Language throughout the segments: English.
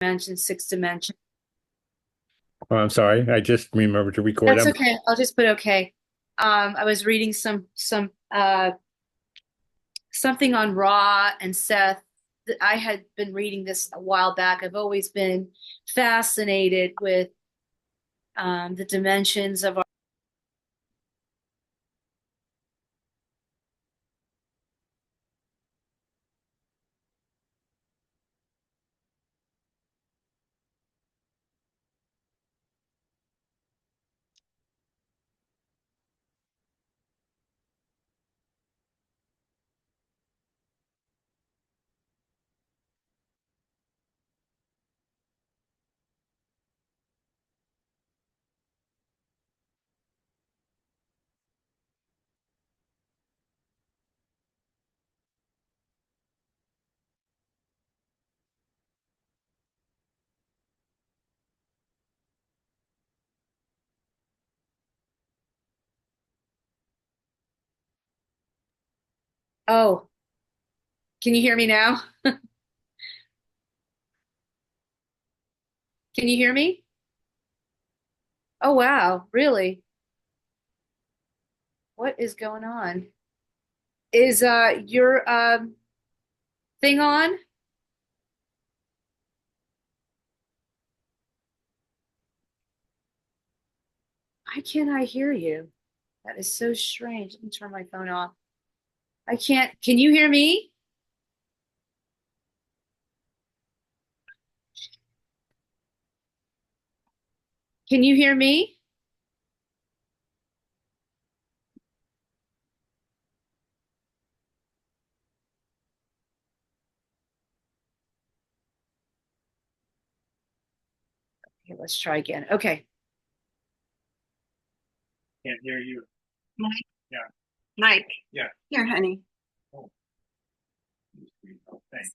dimension, six dimension. Oh, I'm sorry. I just remembered to record. That's okay. I'll just put okay. I was reading something on Ra and Seth. I had been reading this a while back. I've always been fascinated with the dimensions of our. Oh, can you hear me now? Can you hear me? Oh, wow. Really? What is going on? Is your thing on? Why can't I hear you? That is so strange. Let me turn my phone off. I can't. Can you hear me? Can you hear me? Okay, let's try again. Okay. Can't hear you. Mike, Yeah. Mike, Yeah. here, honey. Oh, thanks.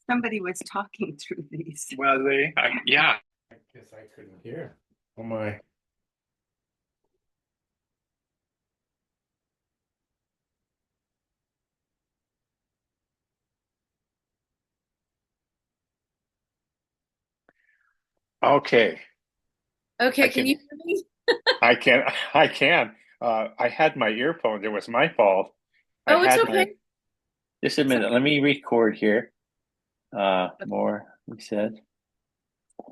Somebody was talking through these. Well, yeah. I guess I couldn't hear. Oh my. Okay. I Okay, can you can. hear me? I can. I can. I had my earphones. It was my fault. I Oh, it's had okay. my. Just a It's minute. Let okay. me record here. More. We said.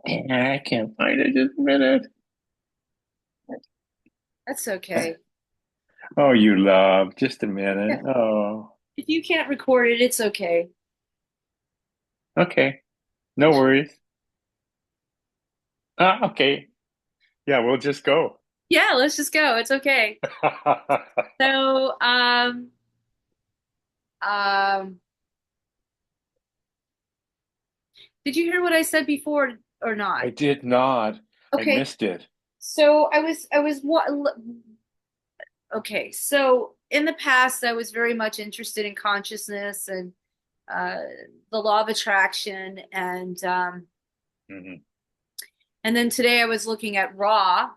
And I can't find it. Just a minute. That's okay. Oh, you love. Just a minute. Yeah. Oh. If you can't record it, it's okay. Okay. No worries. Okay. Yeah, we'll just go. Yeah, let's just go. It's okay. So, um, did you hear what I said before or not? I did not. I Okay. missed it. So I was what okay. So in the past, I was very much interested in consciousness and uh, the law of attraction, Hmm. and then today I was looking at Ra.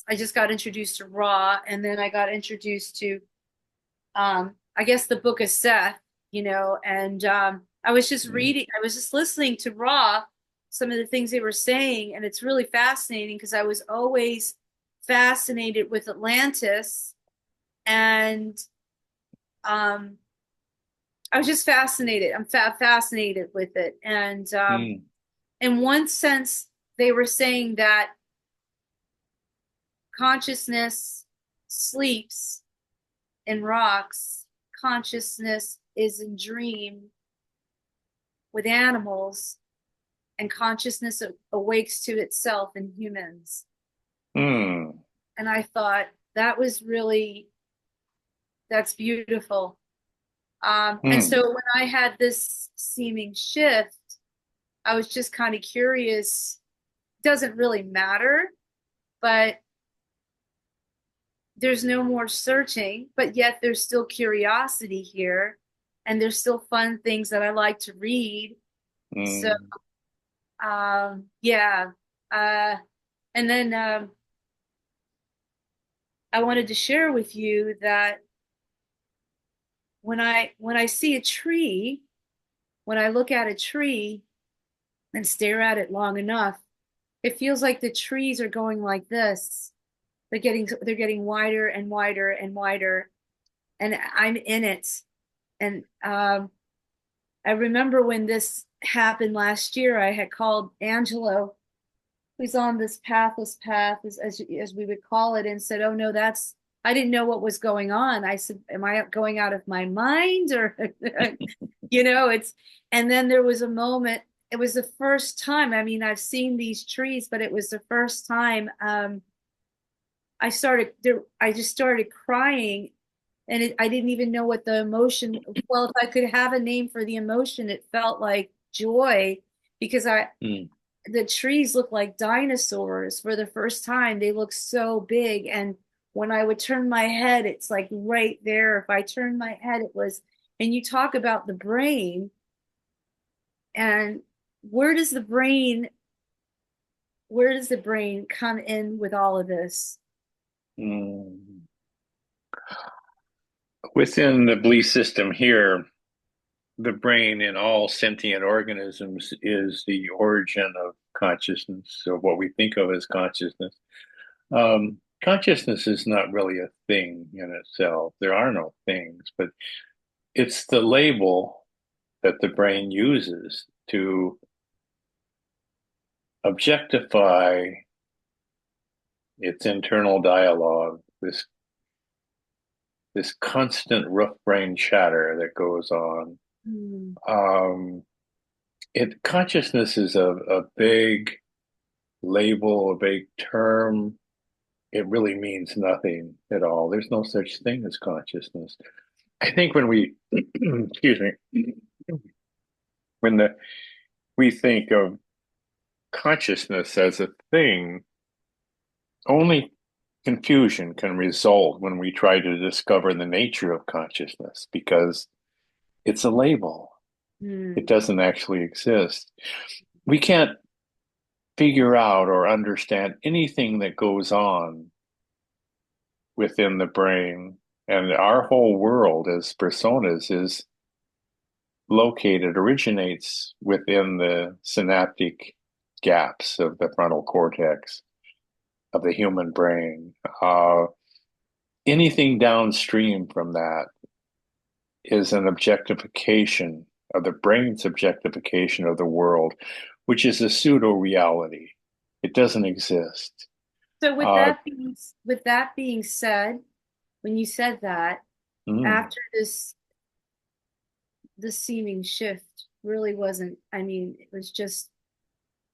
I just got introduced to Ra, and then I got introduced to I guess the Book of Seth, and I was just reading, I was just listening to Ra, some of the things they were saying, and it's really fascinating because I was always fascinated with Atlantis, and um, I was just fascinated. I'm fascinated with it, and Mm. in one sense, they were saying that consciousness sleeps in rocks, consciousness is in dream with animals, and consciousness awakes to itself in humans. Mm. And I thought that was really, that's beautiful. And Mm. so when I had this seeming shift, I was just kind of curious. It doesn't really matter, but there's no more searching, but yet there's still curiosity here. And there's still fun things that I like to read. So, Mm. yeah. Uh, and then I wanted to share with you that when I see a tree, when I look at a tree, and stare at it long enough, it feels like the trees are going like this. They're getting wider and wider and wider, and I'm in it. And I remember when this happened last year, I had called Angelo, who's on this pathless path, as we would call it, and said, "Oh no, that's I didn't know what was going on." I said, "Am I going out of my mind, or it's?" And then there was a moment. It was the first time. I mean, I've seen these trees, but it was the first time I just started crying, and I didn't even know what the emotion. Well, if I could have a name for the emotion, it felt like joy because Mm. the trees look like dinosaurs for the first time. They look so big. And when I would turn my head, it's like right there. If I turned my head, it was, and you talk about the brain and where does the brain, where does the brain come in with all of this? Mm. Within the belief system here, the brain in all sentient organisms is the origin of consciousness, of what we think of as consciousness. Consciousness is not really a thing in itself. There are no things, but it's the label that the brain uses to objectify its internal dialogue, this constant rough brain chatter that goes on. Hmm. Um, it consciousness is a big label, a big term. It really means nothing at all. There's no such thing as consciousness. I think when we, excuse me, when we think of consciousness as a thing, only confusion can result when we try to discover the nature of consciousness because it's a label. It Hmm. doesn't actually exist. We can't figure out or understand anything that goes on within the brain. And our whole world as personas is originates within the synaptic gaps of the frontal cortex of the human brain. Anything downstream from that is an objectification of the brain's objectification of the world, which is a pseudo reality. It doesn't exist. So Uh, with that being said, when you said that, mm, after this seeming shift really wasn't, I mean, it was just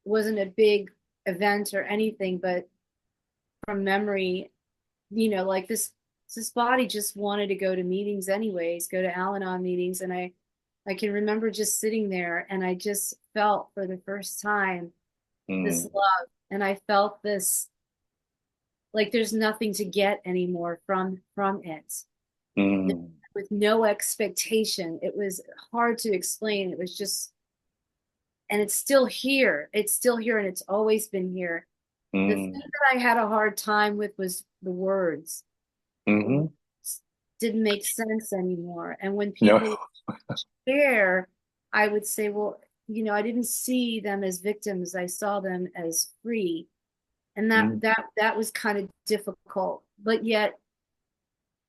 wasn't a big event or anything, but from memory, like this body just wanted to go to meetings anyways, go to Al-Anon meetings, and I can remember just sitting there and I just felt for the first time this mm, love, and I felt this like there's nothing to get anymore from it. mm, With no expectation. It was hard to explain. It was just, and it's still here. It's still here, and it's always been here. The thing mm, that I had a hard time with was the words. The mm-hmm. words didn't make sense anymore. And when No. people share, I would say, well, I didn't see them as victims. I saw them as free. And that Mm, that that was kind of difficult. But yet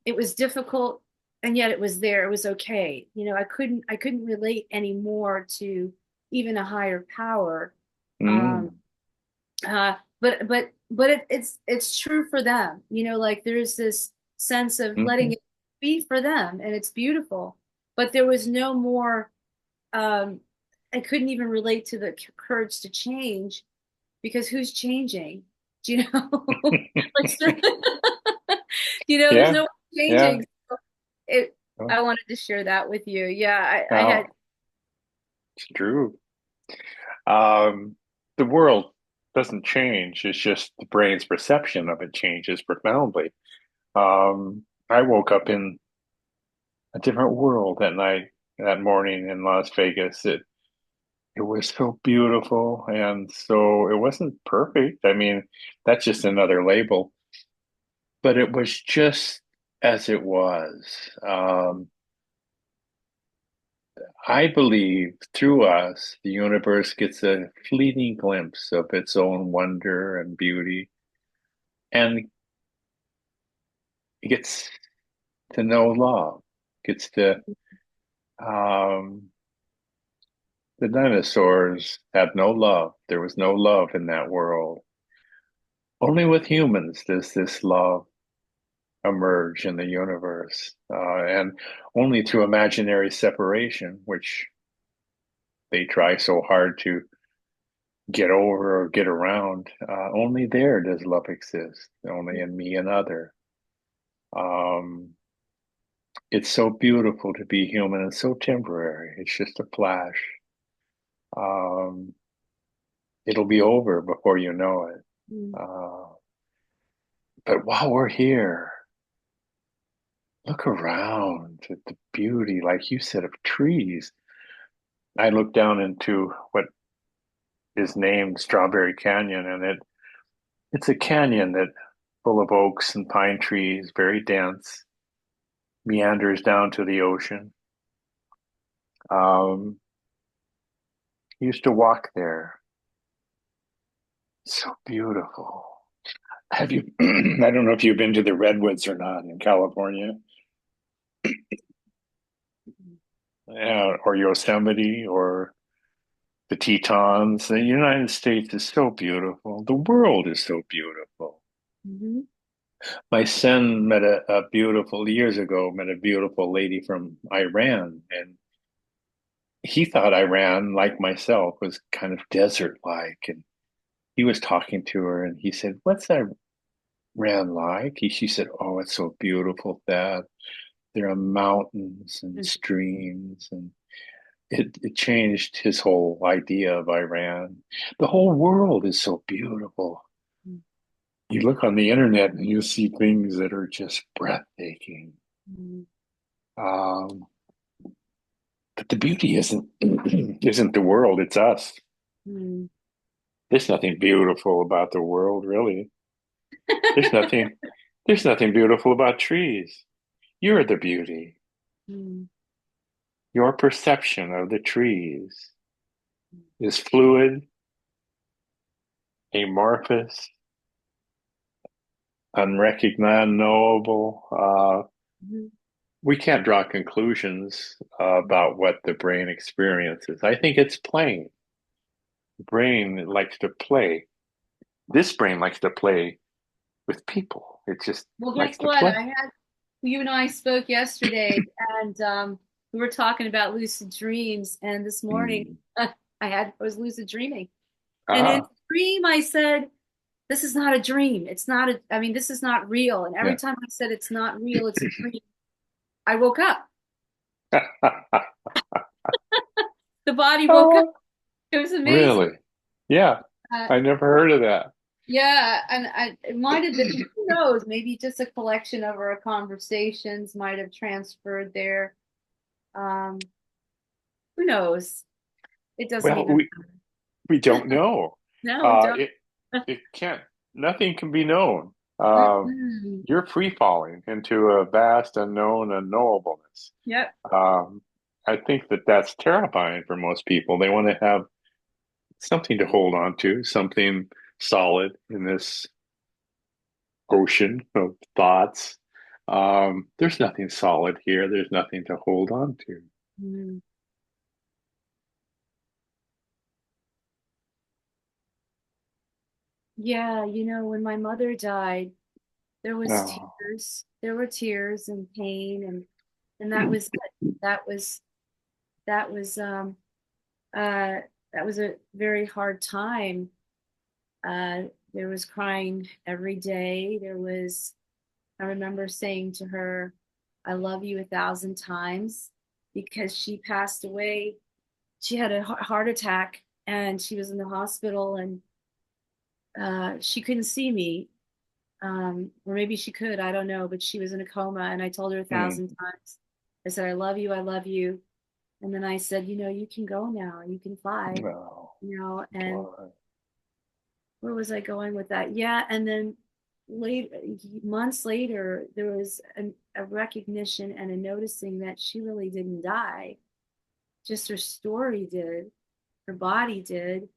it was difficult, and yet it was there. It was okay. I couldn't relate anymore to even a higher power. Um, mm, but it's true for them. Like there's this sense of letting mm-hmm. it be for them, and it's beautiful. But there was no more. Um, I couldn't even relate to the courage to change because who's changing? Do you know? Like, there's Yeah, no one yeah. changing. It. Oh, I wanted to share that with you. Yeah, I had. wow, it's true. Um, the world doesn't change. It's just the brain's perception of it changes profoundly. I woke up in a different world that night, that morning in Las Vegas. It was so beautiful, and so it wasn't perfect. I mean, that's just another label, but it was just as it was. I believe through us, the universe gets a fleeting glimpse of its own wonder and beauty, and it gets to know love, gets to, um, the dinosaurs had no love. There was no love in that world. Only with humans does this love emerge in the universe, and only through imaginary separation, which they try so hard to get over or get around. Only there does love exist, only in me and other. Um, it's so beautiful to be human and so temporary. It's just a flash. Um, it'll be over before you know it. Mm. Uh, but while we're here, look around at the beauty, like you said, of trees. I looked down into what is named Strawberry Canyon, and it's a canyon that full of oaks and pine trees, very dense, meanders down to the ocean. Um, used to walk there. So beautiful. Have you? I don't know if you've been to the redwoods or not in California, or Yosemite, or the Tetons. The United States is so beautiful. The world is so beautiful. Mhm. My son met a beautiful years ago. Met a beautiful lady from Iran, and he thought Iran, like myself, was kind of desert-like. And he was talking to her, and he said, "What's Iran like?" She said, "Oh, it's so beautiful, Dad. There are mountains and streams." And it changed his whole idea of Iran. The whole world is so beautiful. You look on the internet and you see things that are just breathtaking. Mhm. Um, but the beauty isn't isn't the world, it's us. Mhm. There's nothing beautiful about the world, really. There's nothing there's nothing beautiful about trees. You're the beauty. Mhm. Your perception of the trees is fluid, amorphous, unrecognizable. Mhm. We can't draw conclusions about what the brain experiences. I think it's playing. The brain likes to play. This brain likes to play with people. It just Well, likes guess to what? play. You and I spoke yesterday, and we were talking about lucid dreams. And this morning, Mm. I was lucid dreaming. And in Ah, the dream, I said, "This is not a dream. It's not a. I mean, this is not real." And every yeah. time I said it's not real, it's a dream. I woke up. The body woke up. Oh, It was amazing. really? Yeah. Uh, I never heard of that. yeah, and it might have been. Who knows? Maybe just a collection of our conversations might have transferred there. Um, who knows? It doesn't Well, even we don't know. no, we don't. It can't. Nothing can be known. Mm-mm. You're free falling into a vast unknown unknowableness. Yep. Um, I think that that's terrifying for most people. They want to have something to hold on to, something solid in this ocean of thoughts. There's nothing solid here. There's nothing to hold on to. Mm. Yeah, when my mother died, there was No. tears. There were tears and pain, and that was it. That was uh that was a very hard time. Uh there was crying every day. I remember saying to her, "I love you 1,000 times," because she passed away. She had a heart attack and she was in the hospital, and she couldn't see me. Or maybe she could, I don't know, but she was in a coma, and I told her a Mm. thousand times. I said, "I love you, I love you." And then I said, "You can go now, you can fly," No. and Boy. where was I going with that? Yeah, and then late months later, there was a recognition and a noticing that she really didn't die. just her story did. Her body did.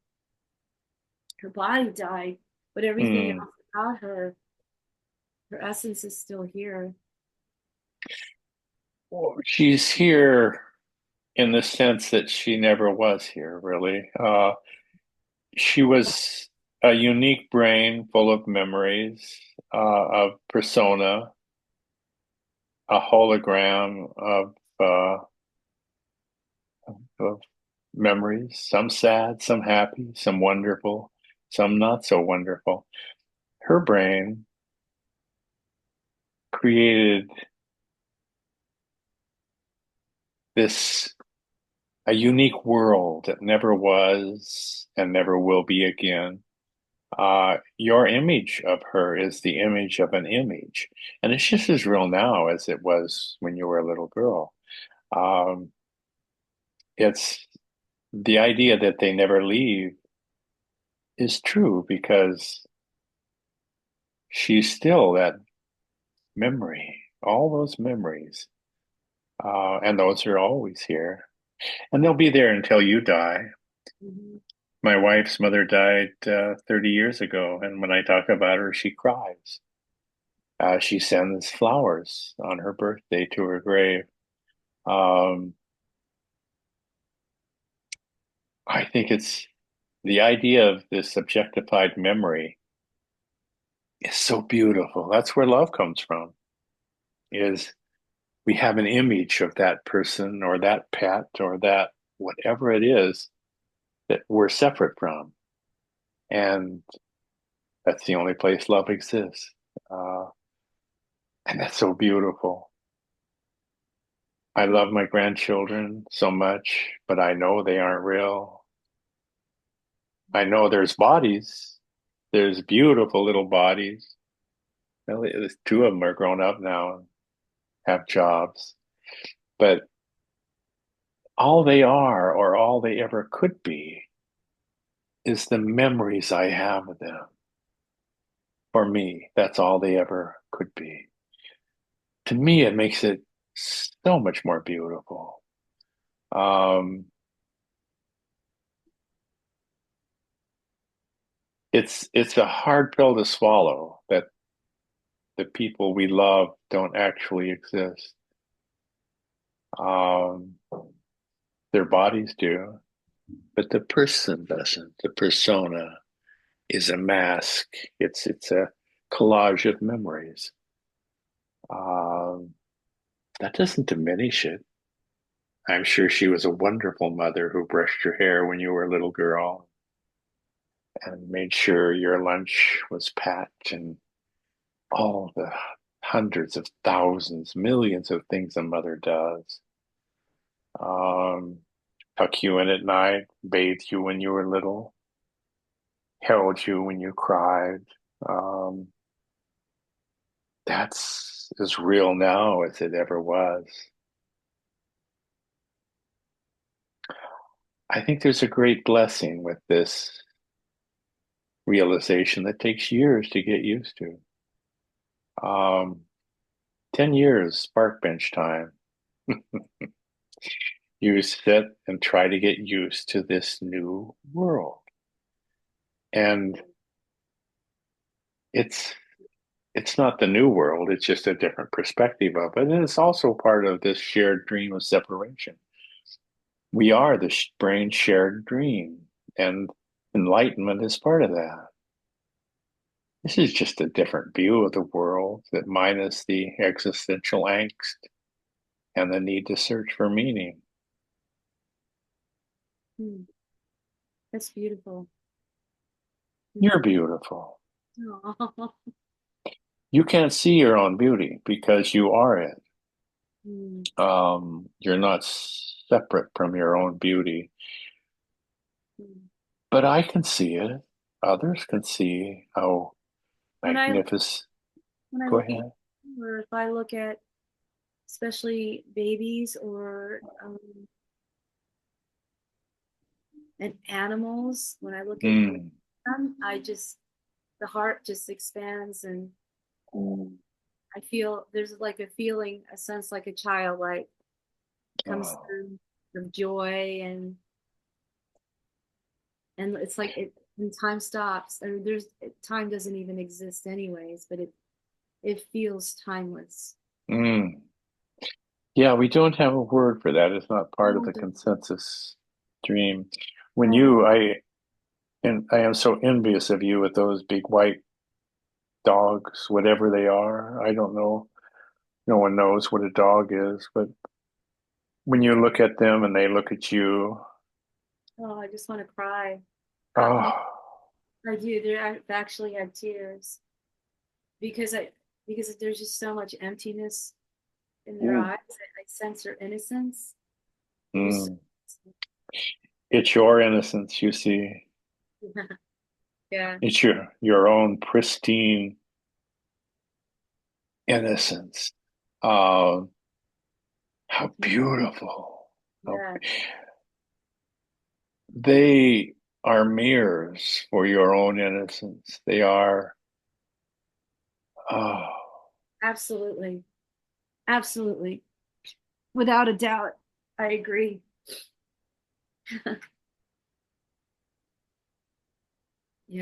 Her body died, but everything Mm. else about her, her essence is still here. Well, she's here in the sense that she never was here, really. She was a unique brain full of memories, of persona, a hologram of memories, some sad, some happy, some wonderful, some not so wonderful. Her brain created this a unique world that never was and never will be again. Your image of her is the image of an image, and it's just as real now as it was when you were a little girl. Um, it's the idea that they never leave is true because she's still that memory, all those memories, and those are always here, and they'll be there until you die. Mhm. My wife's mother died 30 years ago, and when I talk about her, she cries. She sends flowers on her birthday to her grave. Um, I think it's the idea of this objectified memory is so beautiful. That's where love comes from, is we have an image of that person or that pet or that whatever it is that we're separate from. And that's the only place love exists. Uh, and that's so beautiful. I love my grandchildren so much, but I know they aren't real. I know there's bodies. There's beautiful little bodies. Well, there's two of them are grown up now and have jobs. But all they are, or all they ever could be, is the memories I have of them. For me, that's all they ever could be. To me, it makes it so much more beautiful. Um, it's a hard pill to swallow that the people we love don't actually exist. Um, their bodies do, but the person doesn't. The persona is a mask. It's a collage of memories. Um, that doesn't diminish it. I'm sure she was a wonderful mother who brushed your hair when you were a little girl and made sure your lunch was packed and all the hundreds of thousands, millions of things a mother does. Um, tuck you in at night, bathed you when you were little, held you when you cried. Um, that's as real now as it ever was. I think there's a great blessing with this realization that takes years to get used to. 10 years, spark bench time. You sit and try to get used to this new world. And it's it's not the new world, it's just a different perspective of it. And it's also part of this shared dream of separation. We are the brain shared dream, and enlightenment is part of that. This is just a different view of the world that minus the existential angst and the need to search for meaning. Hmm. That's beautiful. You're beautiful. Oh. You can't see your own beauty because you are it. Hmm. You're not separate from your own beauty, Hmm. but I can see it. Others can see how When I magnificent. when I Go look at ahead. you, or if I look at especially babies or and animals, when I look at Mm, them, I just the heart just expands and I feel there's like a feeling, a sense like a child like comes oh, through. of joy and it's like it when time stops. I mean, time doesn't even exist anyways, but it feels timeless. Mm. Yeah, we don't have a word for that. It's not part of Oh, the consensus dream. When oh, and I am so envious of you with those big white dogs, whatever they are. I don't know. No one knows what a dog is, but when you look at them and they look at you, oh, I just want to cry. oh, I do. I've actually had tears because I because there's just so much emptiness in their ooh, eyes. I sense their innocence. They're just mm. It's your innocence, you see. yeah, It's your own pristine innocence. Um, how beautiful. How, yeah, they are mirrors for your own innocence. They are, oh, absolutely, absolutely, without a doubt. I agree.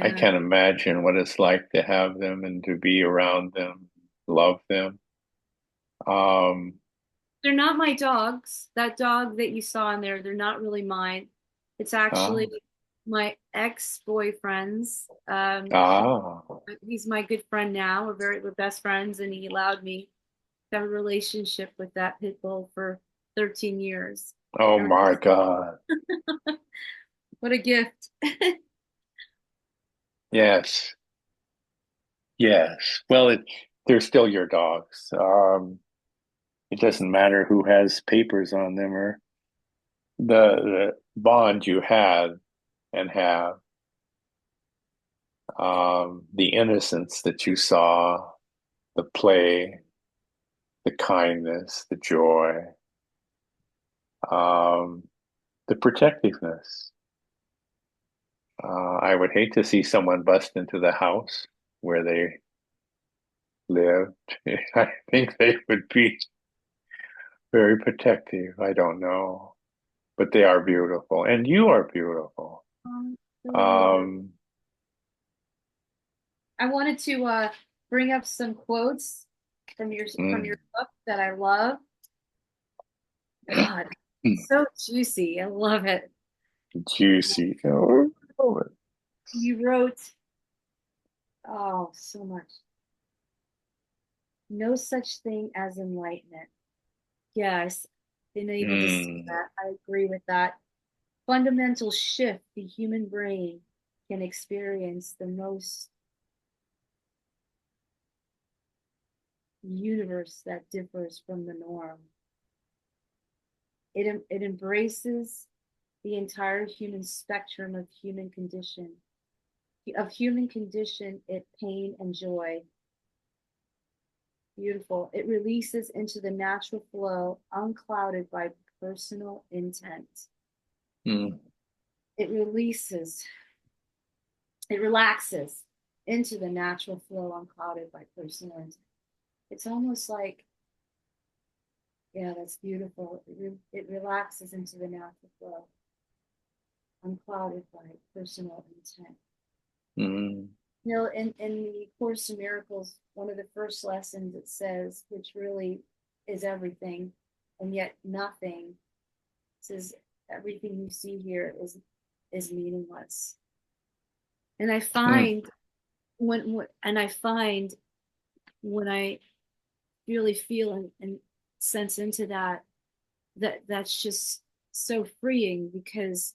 I Yeah, can't imagine what it's like to have them and to be around them, love them. Um, they're not my dogs. That dog that you saw in there, they're not really mine. It's actually ah, my ex-boyfriend's. ah, He's my good friend now. We're best friends, and he allowed me to have a relationship with that pit bull for 13 years. oh Ever my since. God. What a gift. Yes, yes. Well, they're still your dogs. It doesn't matter who has papers on them or the bond you had and have, the innocence that you saw, the play, the kindness, the joy, um, the protectiveness. I would hate to see someone bust into the house where they lived. I think they would be very protective. I don't know, but they are beautiful, and you are beautiful. So Um, I wanted to bring up some quotes from your mm, book that I love. God, mm, so juicy. I love it. juicy. Oh, You wrote, oh, so much. No such thing as enlightenment. Yes, been able to see mm, that. I agree with that. Fundamental shift the human brain can experience the most universe that differs from the norm. It embraces the entire human spectrum of human condition, it pain and joy. Beautiful. It releases into the natural flow, unclouded by personal intent. mm, It releases, it relaxes into the natural flow, unclouded by personal intent. It's almost like, yeah, that's beautiful. It relaxes into the natural flow, unclouded by personal intent. mm, You know, in the Course in Miracles, one of the first lessons it says, which really is everything and yet nothing, it says everything you see here is meaningless. And I mm, find and I find when I really feel and sense into that's just so freeing because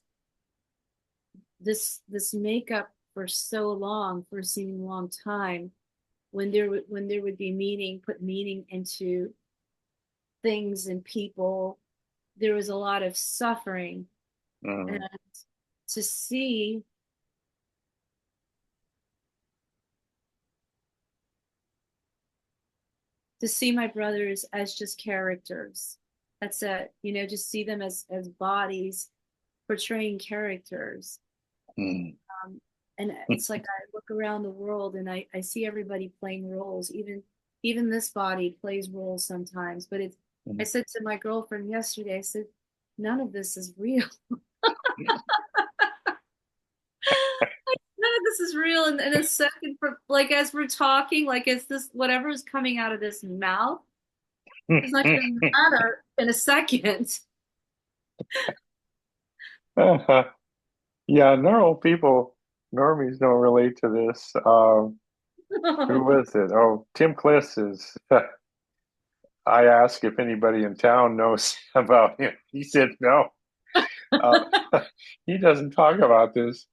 this makeup for so long, for a seeming long time, when there would be meaning, put meaning into things and people, there was a lot of suffering. And mm, to see my brothers as just characters. That's it. You know, just see them as bodies portraying characters. mm, Um, and it's like I look around the world and I see everybody playing roles. Even this body plays roles sometimes. But it's I mm, said to my girlfriend yesterday, I said, none of this is real. None of this is real. And in a second, for like as we're talking, like as this whatever is coming out of this mouth is not going to matter in a second. Yeah, normal people, normies don't relate to this. Who was it? Oh, Tim Kliss is. I asked if anybody in town knows about him. He said no. Uh, he doesn't talk about this.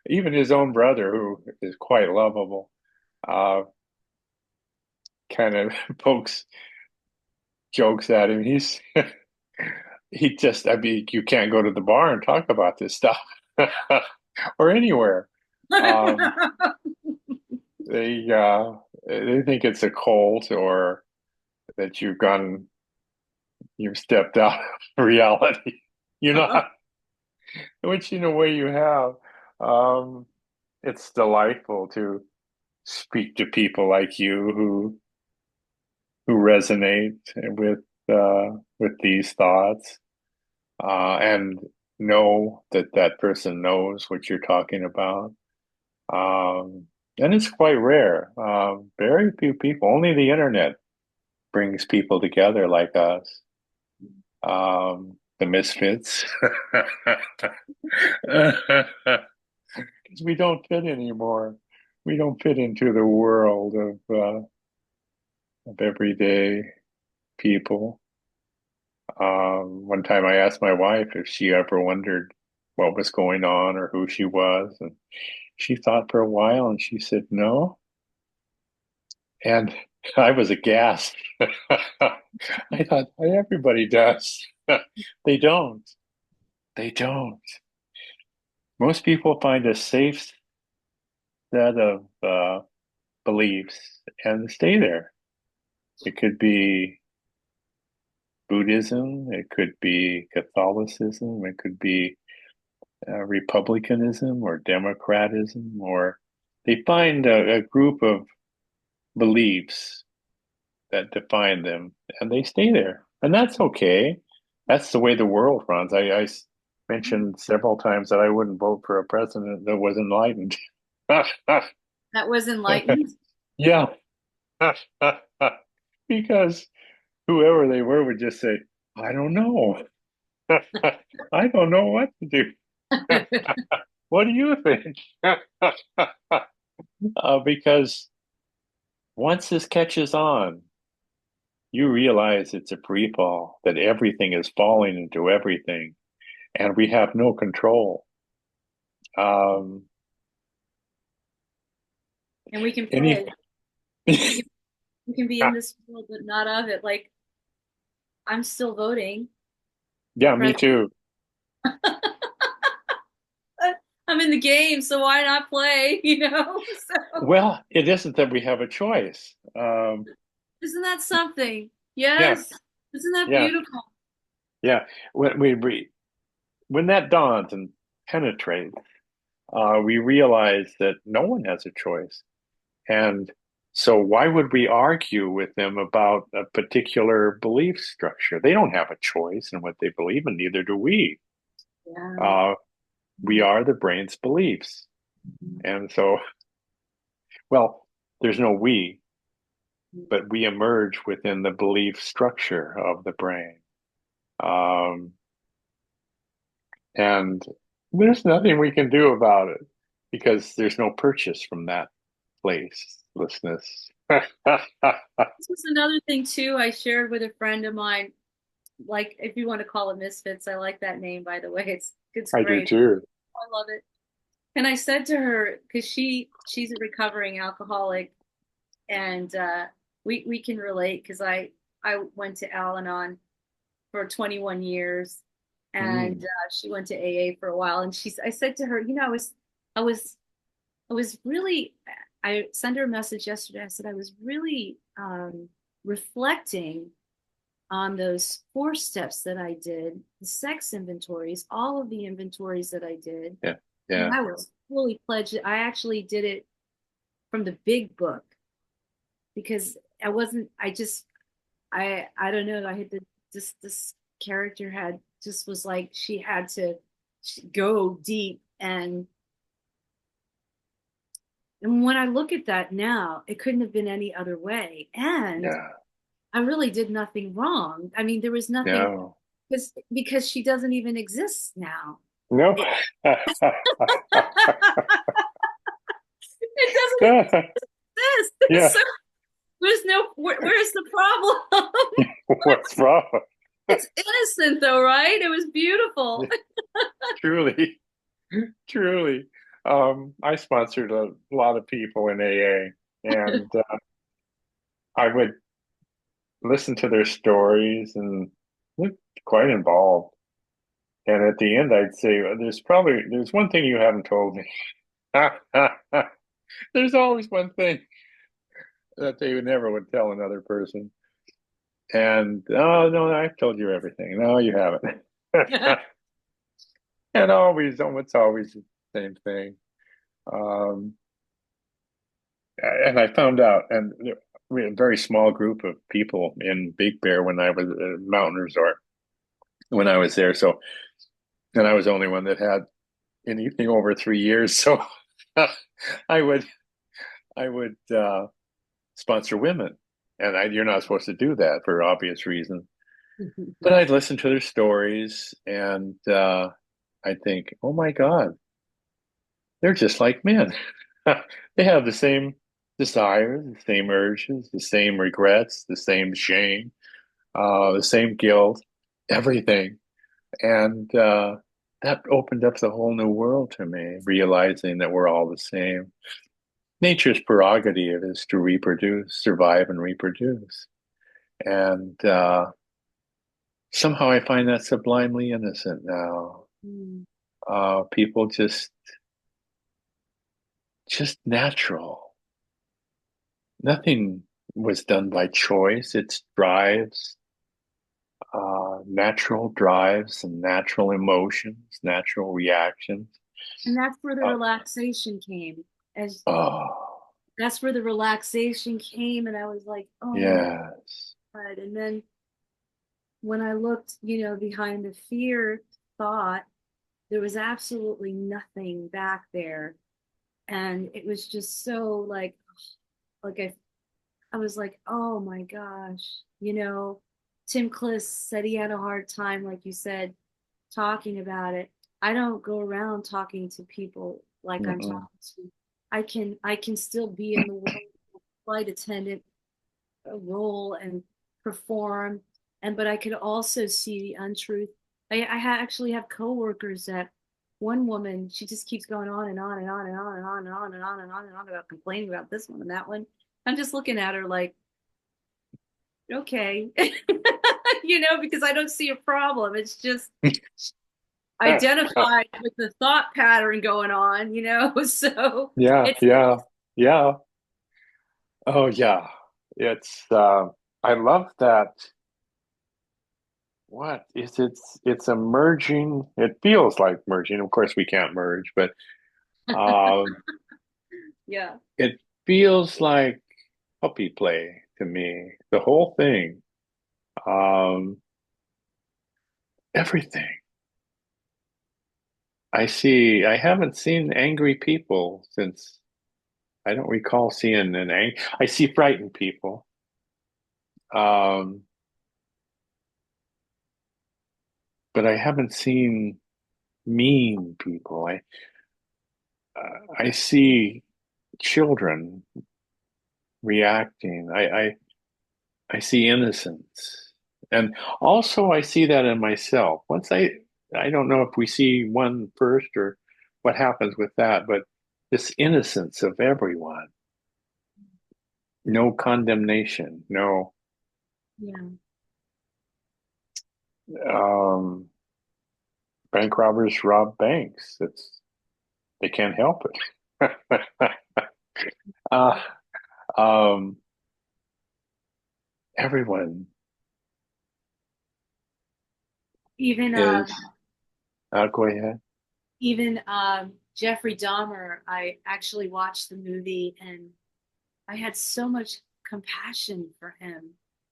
Even his own brother, who is quite lovable, uh, kind of pokes jokes at him. He just, I mean, you can't go to the bar and talk about this stuff or anywhere. Um, they they think it's a cult or that you've stepped out of reality. You're not, which in a way you have. Um, it's delightful to speak to people like you who resonate with these thoughts and know that that person knows what you're talking about. Um, and it's quite rare. Very few people, only the internet brings people together like us, the misfits. Because we don't fit anymore. We don't fit into the world of everyday people. One time I asked my wife if she ever wondered what was going on or who she was, and she thought for a while and she said no. And I was aghast. I thought everybody does. They don't. They don't. Most people find a safe set of beliefs and stay there. It could be Buddhism, it could be Catholicism, it could be Republicanism or Democratism, or they find a group of beliefs that define them and they stay there. And that's okay. That's the way the world runs. I mentioned several times that I wouldn't vote for a president that was enlightened. That was enlightened. Yeah. Because whoever they were would just say, I don't know. I don't know what to do. What do you think? Because once this catches on, you realize it's a free fall, that everything is falling into everything, and we have no control. Um, And we can any, play. We can be in this world, but not of it. Like I'm still voting. yeah, me President. too. I'm in the game, so why not play? So Well, it isn't that we have a choice. isn't that something? Yeah, Yes. Isn't that yeah, beautiful? yeah. When that dawns and penetrates, we realize that no one has a choice. And so why would we argue with them about a particular belief structure? They don't have a choice in what they believe, and neither do we. Yeah. Uh, we are the brain's beliefs. And so, well, there's no we, but we emerge within the belief structure of the brain. Um, and there's nothing we can do about it because there's no purchase from that placelessness. This was another thing too I shared with a friend of mine. Like if you want to call it misfits, I like that name by the way. It's I do great. too. I love it. And I said to her, because she's a recovering alcoholic, and we can relate because I went to Al-Anon for 21 years, and Mm. she went to AA for a while. And I said to her, I was, I was really, I sent her a message yesterday. I said I was really reflecting on those 4 steps that I did, the sex inventories, all of the inventories that I did. Yeah, And yeah. I was fully pledged. I actually did it from the big book because I wasn't, I just, I don't know. I had this character had just was like she had to go deep. And when I look at that now, it couldn't have been any other way. And Yeah. I really did nothing wrong. I mean, there was nothing No. because she doesn't even exist now. No. It, it doesn't exist. Yeah. So there's where's the problem? What's wrong? It's innocent though, right? It was beautiful. Truly, truly. I sponsored a lot of people in AA, and I would listen to their stories and look quite involved. And at the end, I'd say, there's one thing you haven't told me. There's always one thing that they would never would tell another person. And oh no, I've told you everything. No, you haven't. And it's always the same thing. Um, and I found out, and we had a very small group of people in Big Bear when I was at a mountain resort when I was there. So, and I was the only one that had anything over 3 years. So, I would I would sponsor women, and you're not supposed to do that for obvious reasons. But I'd listen to their stories, and I think, oh my God, they're just like men. They have the same desires, the same urges, the same regrets, the same shame, the same guilt, everything. And that opened up the whole new world to me, realizing that we're all the same. Nature's prerogative is to reproduce, survive, and reproduce. And somehow I find that sublimely innocent now. Mm. People just natural. Nothing was done by choice. It's drives, natural drives and natural emotions, natural reactions. And that's where the Uh, relaxation came. As oh, That's where the relaxation came, and I was like, oh my yes. God. And then when I looked, behind the fear thought, there was absolutely nothing back there. And it was just so like I was like, oh my gosh, Tim Kliss said he had a hard time, like you said, talking about it. I don't go around talking to people like I'm Mm-mm. talking to. I can still be in the world, flight attendant role and perform, but I could also see the untruth. Actually have coworkers that one woman, she just keeps going on and on and on and on and on and on and on and on and on about complaining about this one and that one. I'm just looking at her like, okay, because I don't see a problem. It's just identified with the thought pattern going on, so Yeah, it's yeah, yeah. Oh, yeah. It's I love that. What is it's a merging. It feels like merging. Of course, we can't merge, but um, yeah. it feels like puppy play to me. The whole thing, um, everything. I haven't seen angry people since I don't recall seeing I see frightened people. Um, but I haven't seen mean people. I see children reacting. I see innocence. And also I see that in myself. I don't know if we see one first or what happens with that, but this innocence of everyone, no condemnation, no, Yeah. um, bank robbers rob banks. They can't help it. uh, um, everyone Even is, go ahead. Jeffrey Dahmer, I actually watched the movie and I had so much compassion for him.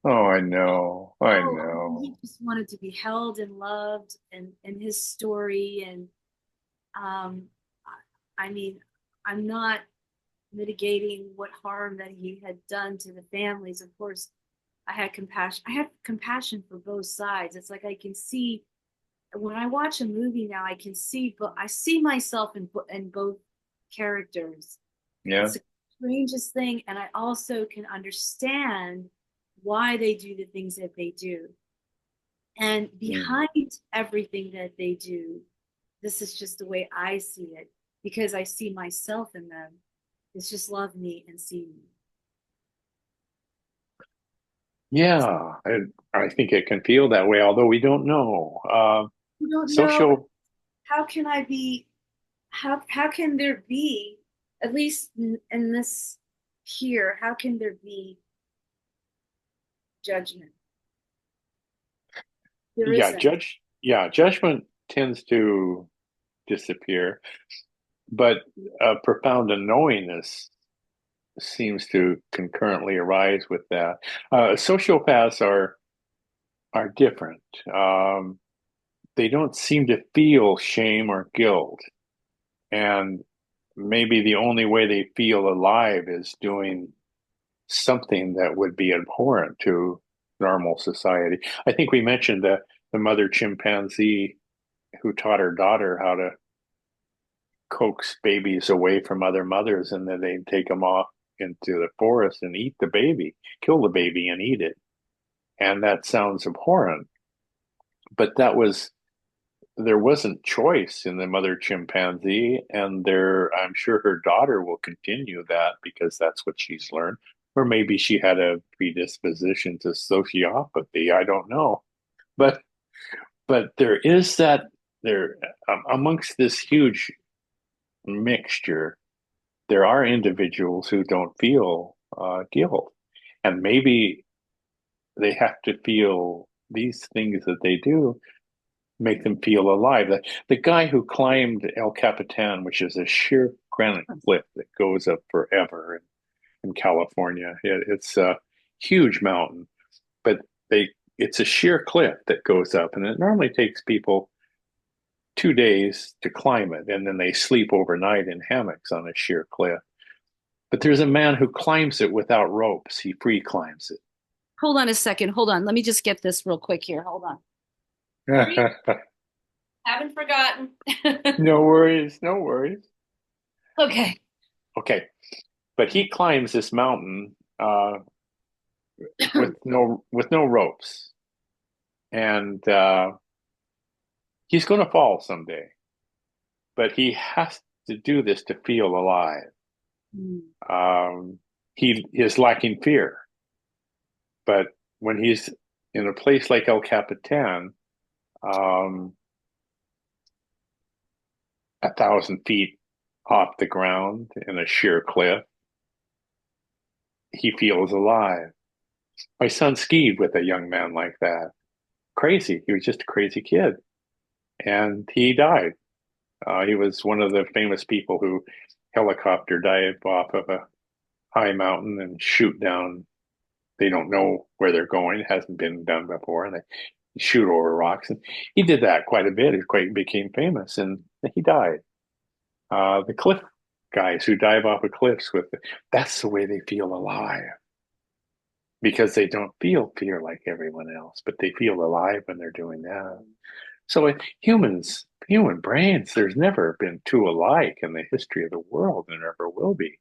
Oh, I know. I Oh, I mean, he know. just wanted to be held and loved and his story. And I mean, I'm not mitigating what harm that he had done to the families. Of course, I had compassion. I have compassion for both sides. It's like I can see when I watch a movie now, I can see, but I see myself in both characters. Yeah. It's the strangest thing, and I also can understand why they do the things that they do. And Mm. behind everything that they do, this is just the way I see it because I see myself in them. It's just love me and see me. Yeah, I think it can feel that way, although we don't know. You don't know Social, how can I be how can there be at least in this here how can there be judgment? There isn't. judgment tends to disappear, but a profound unknowingness seems to concurrently arise with that. Sociopaths are different. They don't seem to feel shame or guilt, and maybe the only way they feel alive is doing something that would be abhorrent to normal society. I think we mentioned the mother chimpanzee who taught her daughter how to coax babies away from other mothers, and then they'd take them off into the forest and eat the baby, kill the baby and eat it. And that sounds abhorrent, but there wasn't choice in the mother chimpanzee, and I'm sure her daughter will continue that because that's what she's learned. Or maybe she had a predisposition to sociopathy. I don't know. But there is that there amongst this huge mixture, there are individuals who don't feel guilt, and maybe they have to feel these things that they do make them feel alive. The guy who climbed El Capitan, which is a sheer granite cliff that goes up forever in California, it's a huge mountain, but it's a sheer cliff that goes up, and it normally takes people 2 days to climb it, and then they sleep overnight in hammocks on a sheer cliff. But there's a man who climbs it without ropes. He free climbs Hold on a second. Hold on. Let me just get this real quick here. Hold on. Ready? it. Haven't forgotten. No worries, no worries. Okay. Okay, but he climbs this mountain with no ropes, and he's going to fall someday. But he has to do this to feel alive. Um, he is lacking fear, but when he's in a place like El Capitan, um, 1,000 feet off the ground in a sheer cliff, he feels alive. My son skied with a young man like that. Crazy. He was just a crazy kid. And he died. He was one of the famous people who helicopter dive off of a high mountain and shoot down. They don't know where they're going. It hasn't been done before. And they shoot over rocks. And he did that quite a bit. He quite became famous and he died. The cliff guys who dive off of cliffs that's the way they feel alive because they don't feel fear like everyone else, but they feel alive when they're doing that. So human brains, there's never been two alike in the history of the world, and never will be.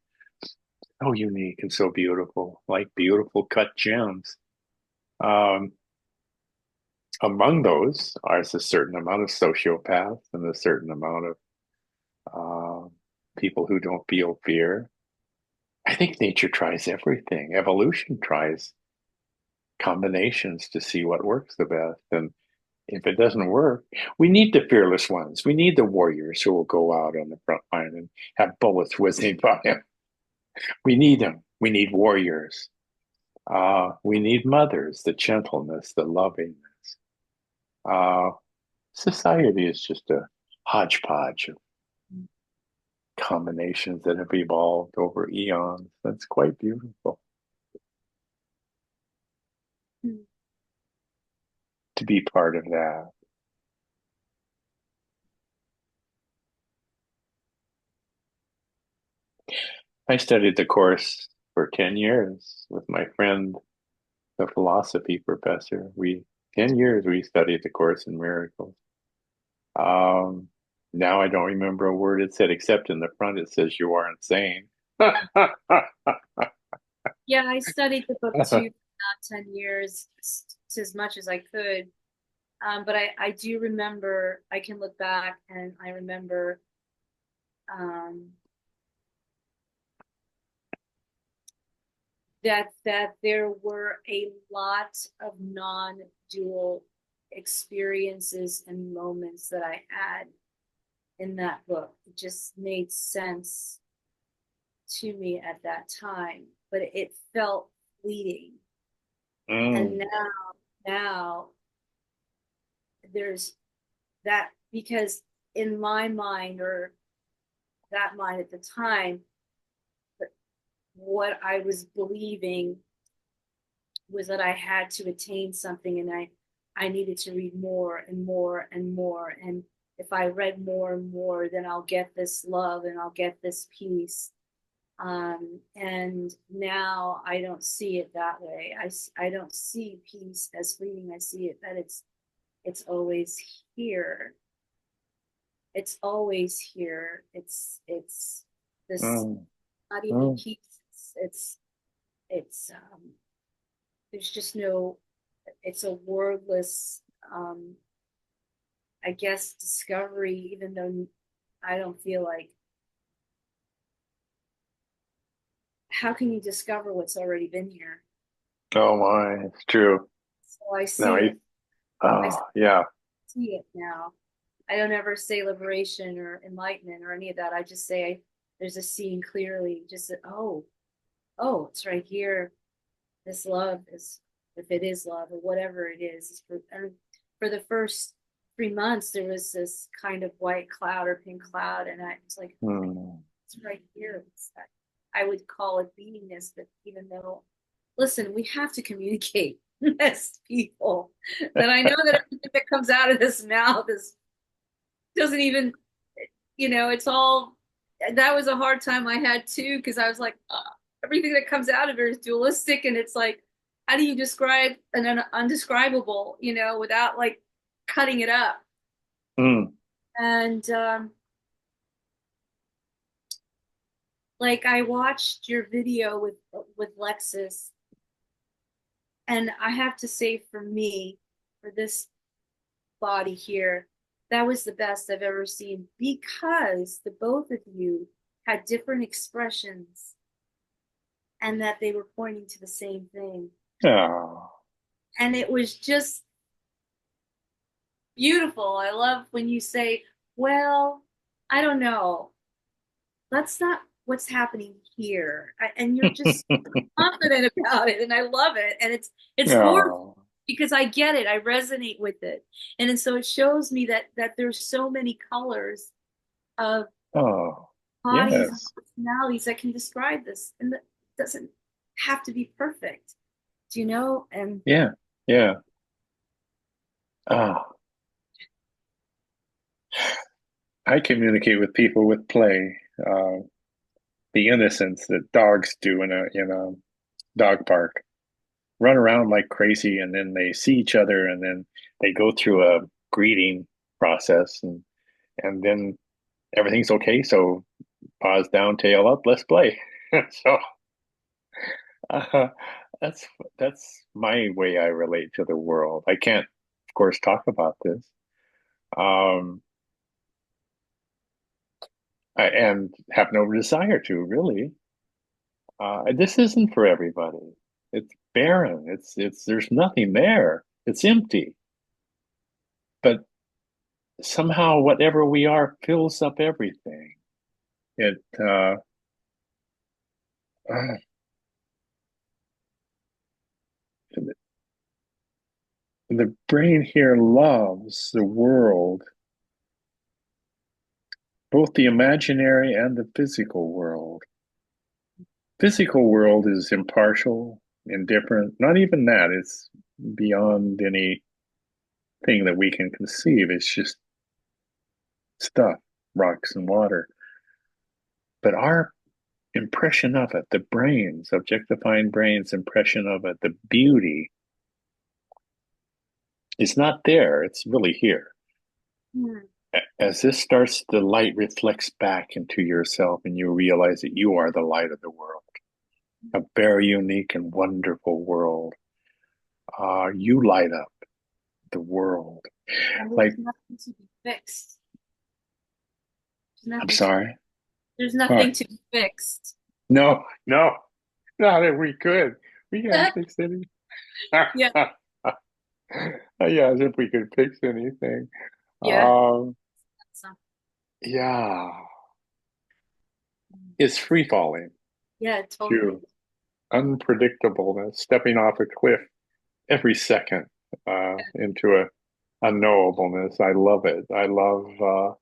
So unique and so beautiful, like beautiful cut gems. Um, Among those are a certain amount of sociopaths and a certain amount of uh, people who don't feel fear. I think nature tries everything. Evolution tries combinations to see what works the best. And if it doesn't work, we need the fearless ones. We need the warriors who will go out on the front line and have bullets whizzing by them. We need them. We need warriors. We need mothers, the gentleness, the lovingness. Uh, Society is just a hodgepodge of combinations that have evolved over eons. That's quite beautiful. to be part of that. I studied the course for 10 years with my friend, the philosophy professor. 10 years we studied the Course in Miracles. Um, Now I don't remember a word it said, except in the front it says you are insane. Yeah, I studied the book too for about 10 years, as much as I could. But I do remember, I can look back and I remember um, that there were a lot of non-dual experiences and moments that I had in that book. It just made sense to me at that time, but it felt fleeting. And Mm, now there's that, because in my mind, or that mind at the time, what I was believing was that I had to attain something, and I needed to read more and more and more. And if I read more and more, then I'll get this love and I'll get this peace. And now I don't see it that way. I don't see peace as fleeting. I see it that it's always here. It's always here. It's this, mm, not even mm. peace. It's there's just no, it's a wordless, um I guess, discovery, even though I don't feel like, how can you discover what's already been here? Oh my, it's true. So I No, see it. I yeah. see it now. I don't ever say liberation or enlightenment or any of that. I just say there's a seeing clearly. Just oh, it's right here. This love is, if it is love or whatever it is for the first 3 months, there was this kind of white cloud or pink cloud, and I was like, Mm. it's right here. I would call it beingness, but even though, listen, we have to communicate as people. And I know that everything that comes out of this mouth is, doesn't even, it's all, that was a hard time I had too, because I was like, everything that comes out of it is dualistic. And it's like, how do you describe an undescribable, without like cutting it up? Mm. And like, I watched your video with Lexus, and I have to say, for me, for this body here, that was the best I've ever seen, because the both of you had different expressions and that they were pointing to the same thing. Oh, And it was just beautiful. I love when you say, well, I don't know, that's not what's happening here. And you're just confident about it. And I love it. And it's more oh, because I get it. I resonate with it. And so it shows me that there's so many colors of oh, bodies and yes. personalities that can describe this. And that doesn't have to be perfect, do you know? And Yeah, yeah. Oh, I communicate with people with play, the innocence that dogs do in a dog park. Run around like crazy, and then they see each other, and then they go through a greeting process, and then everything's okay. So paws down, tail up, let's play. So uh, that's that's my way I relate to the world. I can't, of course, talk about this. Um, and have no desire to really. This isn't for everybody. It's barren. It's there's nothing there. It's empty. But somehow, whatever we are fills up everything. It uh, the brain here loves the world, both the imaginary and the physical world. Physical world is impartial, indifferent. Not even that. It's beyond anything that we can conceive. It's just stuff, rocks and water. But our impression of it, the brains, objectifying brains' impression of it, the beauty is not there. It's really here. Hmm. As this starts, the light reflects back into yourself, and you realize that you are the light of the world, a very unique and wonderful world. You light up the world. And there's Like, nothing to be fixed. There's I'm nothing to be, sorry. there's What? nothing to be fixed. No, no, not if we could. We can't fix anything. Yeah, Yeah, as if we could fix anything. yeah. Um, So, yeah, it's free falling yeah, totally. to unpredictableness, stepping off a cliff every second into a unknowableness. I love it. I love.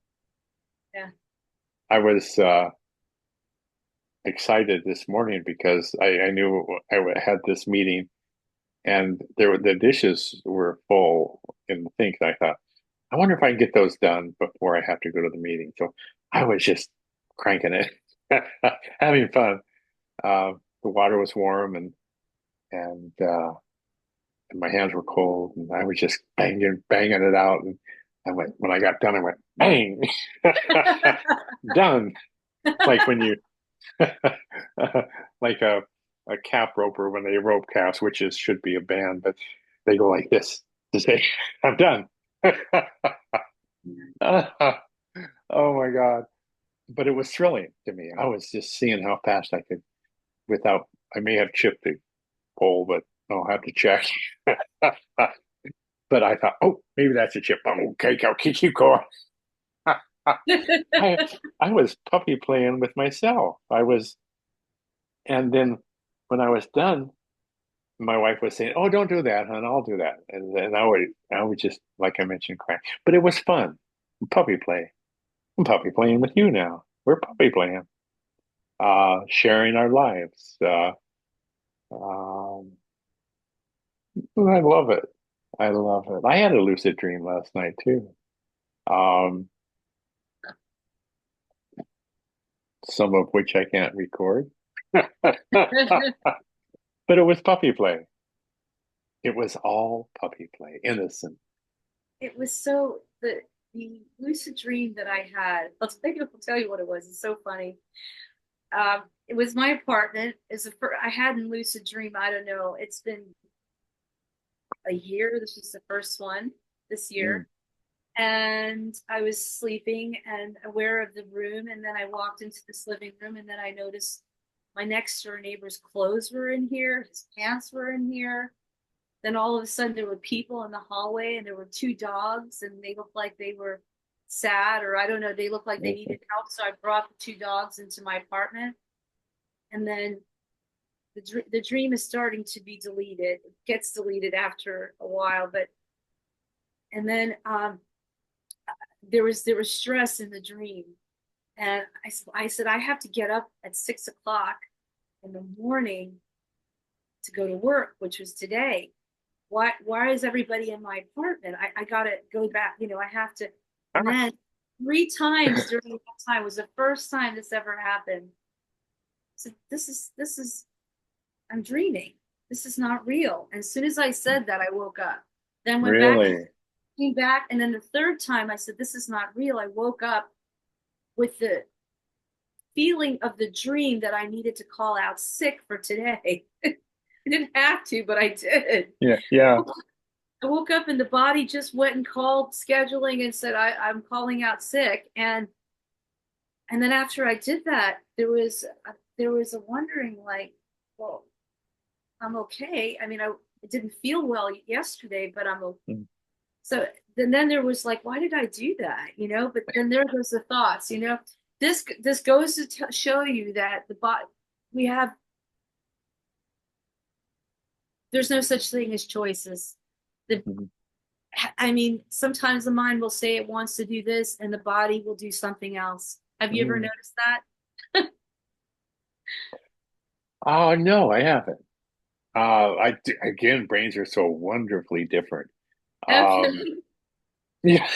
Yeah. I was excited this morning because I knew had this meeting, and the dishes were full in the sink. And I thought, I wonder if I can get those done before I have to go to the meeting. So I was just cranking it, having fun. The water was warm, and my hands were cold, and I was just banging it out. And I went when I got done, I went bang, done. Like when you like a cap roper when they rope calves, which is should be a band, but they go like this to say, "I'm done." Oh my God. But it was thrilling to me. I was just seeing how fast I could without, I may have chipped the pole, but I'll have to check. But I thought, oh, maybe that's a chip. Okay, I'll keep going. I I was puppy playing with myself. And then when I was done, my wife was saying, "Oh, don't do that, hon. I'll do that." And then I would just, like I mentioned, cry. But it was fun. Puppy play. I'm puppy playing with you now. We're puppy playing, sharing our lives. Um, I love it. I love it. I had a lucid dream last night too. Um, some of which I can't record. But it was puppy play. It was all puppy play, innocent. It was so the lucid dream that I had. I'll tell you what it was. It's so funny. It was my apartment. Is I hadn't lucid dream. I don't know. It's been a year. This was the first one this Mm. year, and I was sleeping and aware of the room, and then I walked into this living room, and then I noticed my next door neighbor's clothes were in here. His pants were in here. Then all of a sudden there were people in the hallway, and there were two dogs, and they looked like they were sad, or I don't know, they looked like they needed help. So I brought the two dogs into my apartment, and then the dream is starting to be deleted. It gets deleted after a while, but and then there was stress in the dream, and I said I have to get up at 6 o'clock in the morning to go to work, which was today. Why is everybody in my apartment? I gotta go back, I have to. And then three times during that time was the first time this ever happened. So this is I'm dreaming. This is not real. And as soon as I said that, I woke up. Then went back, Really? came back, and then the third time I said, this is not real. I woke up with the feeling of the dream that I needed to call out sick for today. I didn't have to, but I did. Yeah, yeah. I woke up and the body just went and called scheduling and said, I'm calling out sick. And then after I did that, there was a wondering like, well, I'm okay. I mean, I didn't feel well yesterday, but I'm okay. Mm. So then there was like, why did I do that? But then there goes the thoughts. This goes to show you that the body we have there's no such thing as choices. The Mhm. I mean, sometimes the mind will say it wants to do this, and the body will do something else. Have you ever Mm. noticed that? Oh, no, I haven't. Again, brains are so wonderfully different. Um, Okay. yeah.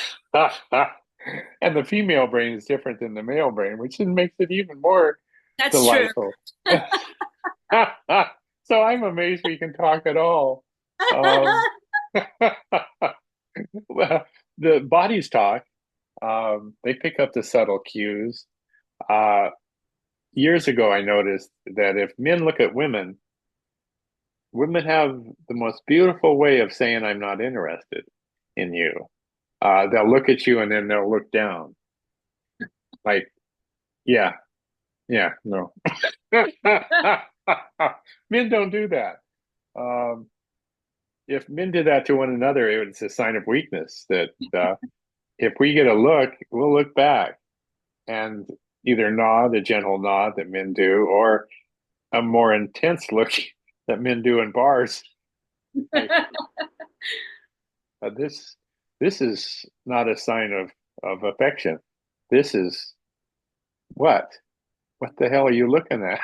And the female brain is different than the male brain, which makes it even more That's true. delightful. So I'm amazed we can talk at all. Um, well, the bodies talk. They pick up the subtle cues. Uh, Years ago, I noticed that if men look at women, women have the most beautiful way of saying, I'm not interested in you. They'll look at you and then they'll look down. Like, yeah, yeah, no. Men don't do that. Um, if men did that to one another, it's a sign of weakness that if we get a look, we'll look back and either nod, a gentle nod that men do, or a more intense look that men do in bars. Like this, this is not a sign of affection. This is what? What the hell are you looking at?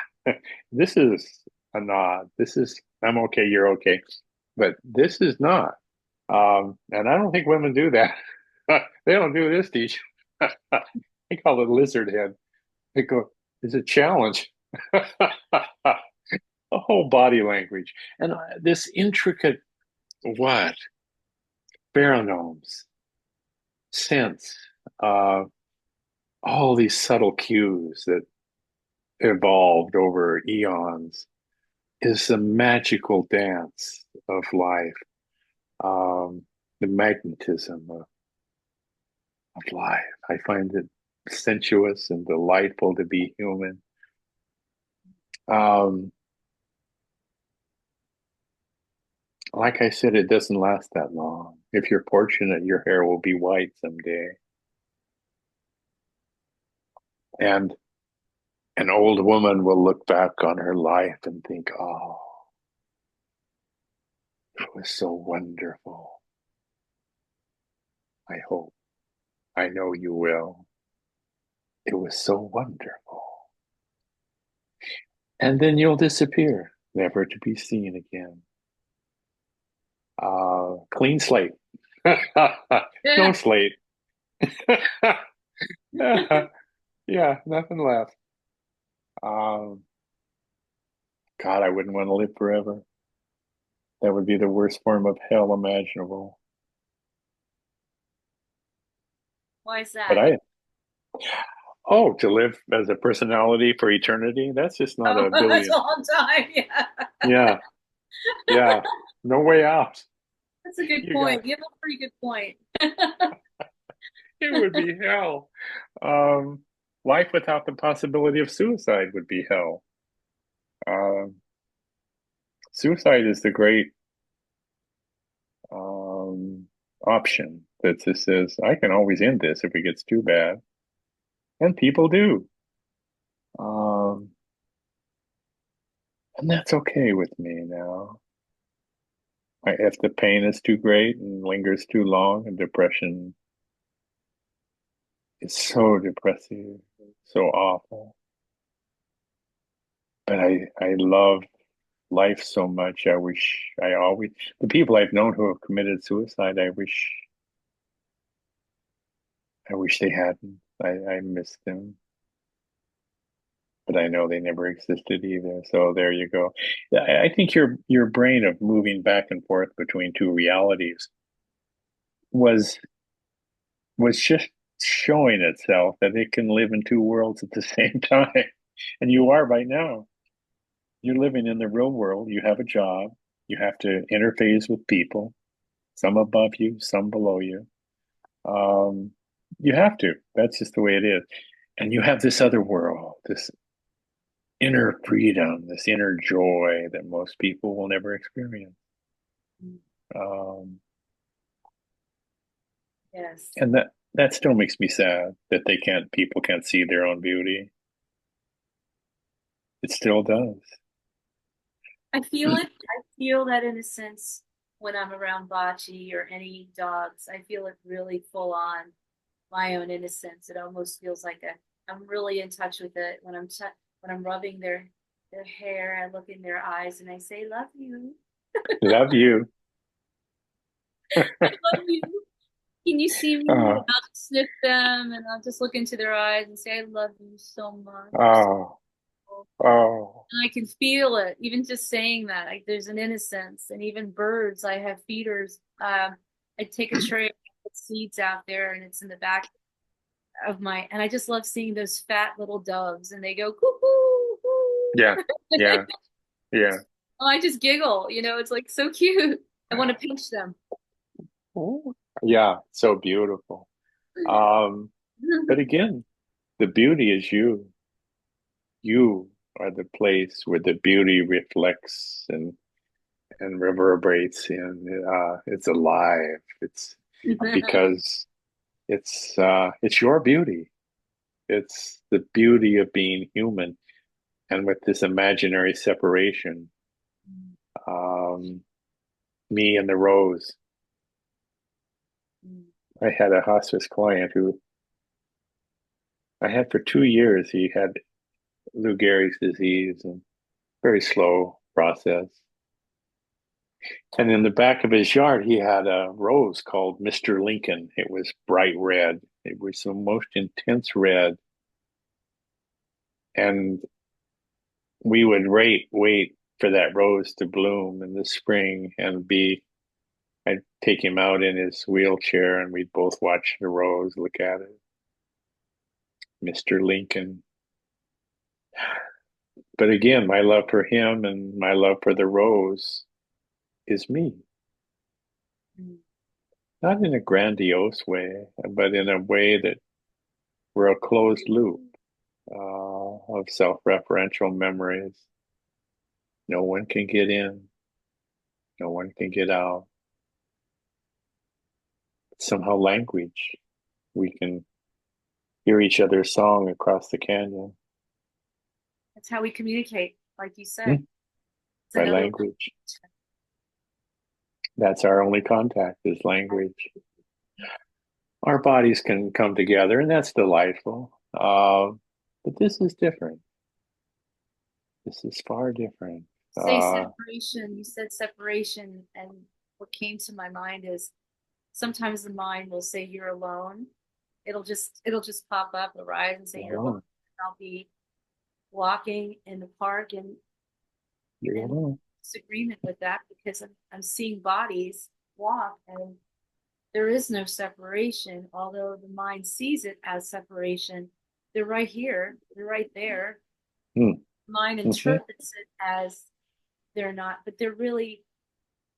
This is a nod. This is I'm okay, you're okay, but this is not. And I don't think women do that. They don't do this to each. They call it lizard head. They go, it's a challenge. A whole body language and this intricate what pheromones, sense, uh, all these subtle cues that evolved over eons is the magical dance of life, the magnetism of life. I find it sensuous and delightful to be human. Um, like I said, it doesn't last that long. If you're fortunate, your hair will be white someday. And an old woman will look back on her life and think, oh, it was so wonderful. I hope. I know you will. It was so wonderful. And then you'll disappear, never to be seen again. Clean slate. No Yeah. slate. Yeah, nothing left. Um, God, I wouldn't want to live forever. That would be the worst form of hell imaginable. Why is But that? I, oh, to live as a personality for eternity, that's just not Oh, a that's a billion. long time. Yeah. Yeah, yeah, no way out. That's a good You got, point. You have a pretty good point. it would be hell. Um, Life without the possibility of suicide would be hell. Um, Suicide is the great um, option that just says, I can always end this if it gets too bad. And people do. Um, and that's okay with me now. If the pain is too great and lingers too long, and depression is so depressive, so awful. But I love life so much. The people I've known who have committed suicide, I wish they hadn't. I miss them, but I know they never existed either. So there you go. I think your brain of moving back and forth between two realities was was just showing itself that it can live in two worlds at the same time. And you are right now. You're living in the real world. You have a job. You have to interface with people, some above you, some below you. Um, you have to. That's just the way it is. And you have this other world, this inner freedom, this inner joy that most people will never experience. Um, Yes. and that still makes me sad that people can't see their own beauty. It still does. I feel it. I feel that innocence when I'm around Bocce or any dogs. I feel it really full on my own innocence. It almost feels like I'm really in touch with it when when I'm rubbing their hair, I look in their eyes, and I say, "Love you. Love you. I love you. Can you see me?" And Oh, I'll just sniff them, and I'll just look into their eyes and say, "I love you so much. You're so oh, cool." oh, And I can feel it, even just saying that. Like there's an innocence, and even birds. I have feeders. I take a tray of seeds out there, and it's in the back of my. And I just love seeing those fat little doves, and they go cuckoo, yeah, coo. yeah, yeah. I just giggle. It's like so cute. I want to pinch them. Oh, yeah, so beautiful. Um, but again, the beauty is you. You are the place where the beauty reflects and reverberates and it's alive. It's because it's your beauty. It's the beauty of being human and with this imaginary separation. Um, me and the rose. I had a hospice client who I had for 2 years. He had Lou Gehrig's disease and very slow process. And in the back of his yard, he had a rose called Mr. Lincoln. It was bright red. It was the most intense red. And we would wait for that rose to bloom in the spring and I'd take him out in his wheelchair and we'd both watch the rose, look at it. Mr. Lincoln. But again, my love for him and my love for the rose is me. Not in a grandiose way, but in a way that we're a closed loop of self-referential memories. No one can get in, no one can get out. Somehow, language, we can hear each other's song across the canyon. That's how we communicate, like you said. Hmm. It's By another. language. That's our only contact is language. Our bodies can come together, and that's delightful. But this is different. This is far different. Say separation. You said separation, and what came to my mind is sometimes the mind will say you're alone. It'll just pop up, arise, and say you're alone. Alone. I'll be walking in the park and You're in alone. disagreement with that because I'm seeing bodies walk and there is no separation, although the mind sees it as separation. They're right here, they're right there. Hmm. Mind Mhm. interprets it as they're not, but they're me.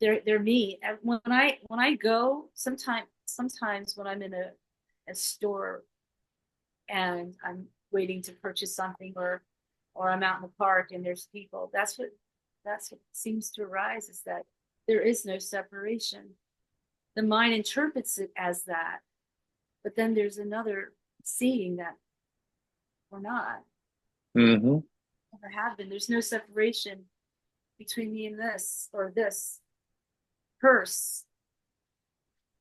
And when I go, sometimes when I'm in a store and I'm waiting to purchase something or I'm out in the park and there's people, that's what seems to arise is that there is no separation. The mind interprets it as that, but then there's another seeing that we're not, Mhm. never have been. There's no separation between me and this or this purse.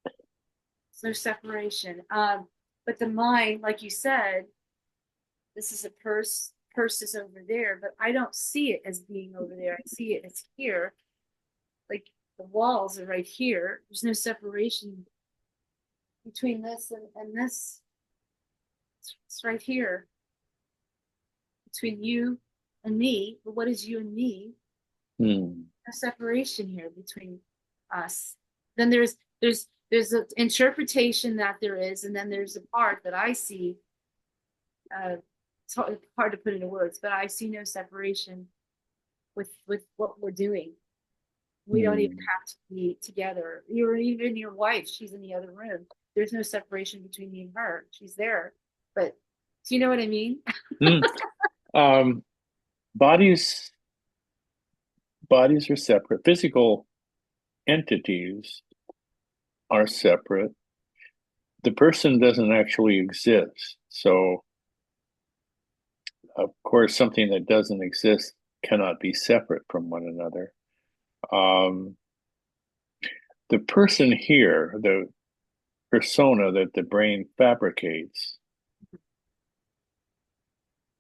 There's no separation. But the mind, like you said, this is a purse. Purse is over there, but I don't see it as being over there. I see it as here. Like the walls are right here. There's no separation between this and this. It's right here between you and me. But what is you and me? Hmm. No separation here between us. Then there's an interpretation that there is, and then there's a part that I see. It's hard to put into words, but I see no separation with what we're doing. We don't even Hmm. have to be together. You're even your wife; she's in the other room. There's no separation between me and her. She's there, but do you know what I mean? Hmm. Um, bodies bodies are separate. Physical entities are separate. The person doesn't actually exist. So, of course, something that doesn't exist cannot be separate from one another. Um, the person here, the persona that the brain fabricates,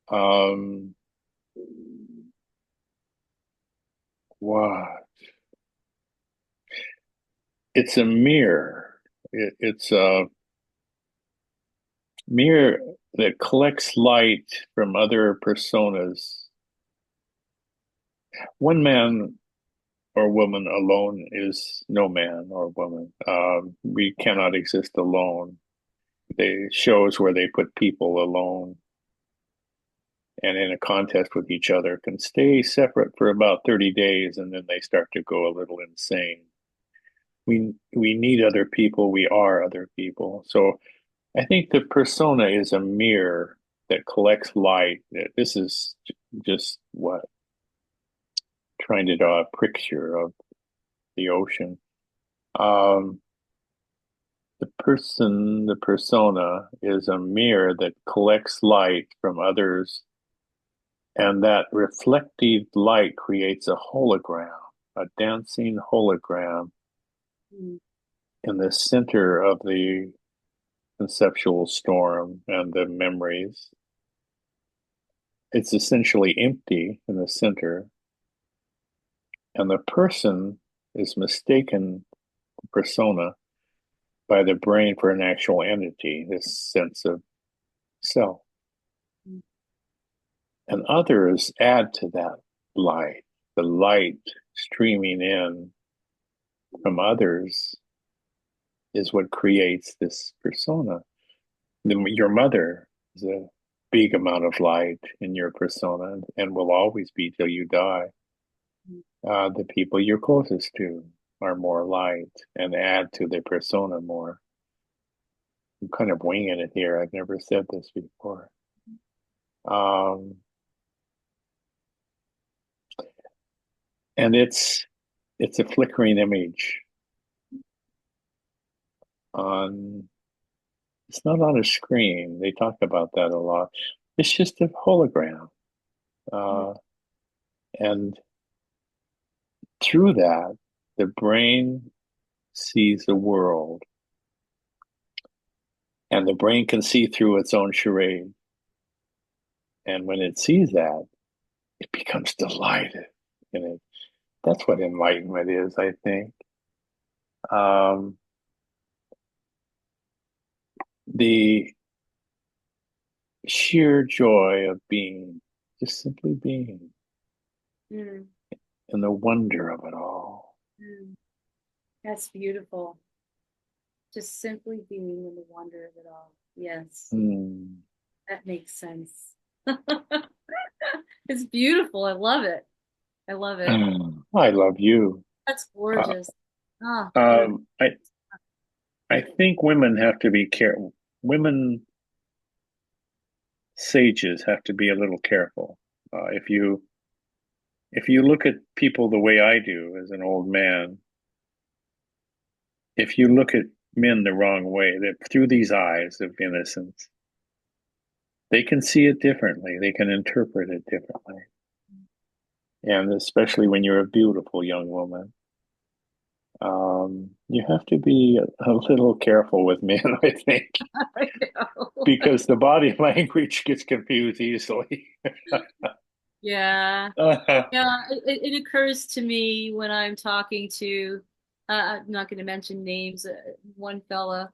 um, Wow. It's a mirror. It's a mirror that collects light from other personas. One man or woman alone is no man or woman. We cannot exist alone. They shows where they put people alone and in a contest with each other can stay separate for about 30 days and then they start to go a little insane. We need other people. We are other people. So I think the persona is a mirror that collects light. This is just what trying to draw a picture of the ocean. Um, the persona, is a mirror that collects light from others, and that reflective light creates a hologram, a dancing hologram Mm. in the center of the conceptual storm and the memories. It's essentially empty in the center, and the person is mistaken, the persona, by the brain for an actual entity, this sense of self. Mm. And others add to that light. The light streaming in from others is what creates this persona. Your mother is a big amount of light in your persona and will always be till you die. The people you're closest to are more light and add to the persona more. I'm kind of winging it here. I've never said this before. Um, and it's a flickering image on. It's not on a screen. They talk about that a lot. It's just a hologram, Mm. uh, and through that, the brain sees the world, and the brain can see through its own charade. And when it sees that, it becomes delighted in it. That's what enlightenment is, I think. Um, the sheer joy of being, just simply being, Mm. and the wonder of it all. Mm. That's beautiful. Just simply being in the wonder of it all. Yes, Hmm. that makes sense. It's beautiful. I love it. I love it. I love you. That's Uh, gorgeous. Ah, beautiful. um, I I think women have to be careful. Women sages have to be a little careful. If you look at people the way I do as an old man, if you look at men the wrong way, that through these eyes of innocence, they can see it differently. They can interpret it differently. And especially when you're a beautiful young woman, you have to be a little careful with men, I think, I know. because the body language gets confused easily. Yeah. Yeah, it occurs to me when I'm talking to, I'm not going to mention names, one fella.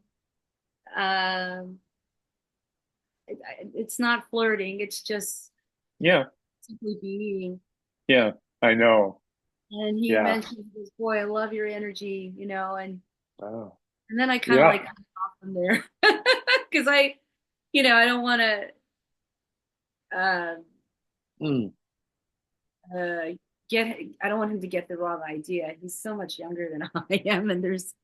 Um, it's not flirting, it's just Yeah, simply being. yeah, I know. And he Yeah. mentioned this, boy, I love your energy, Oh, and then I kind of like yeah. cut off from there because I don't want to uh, Mm. uh, I don't want him to get the wrong idea. He's so much younger than I am, and there's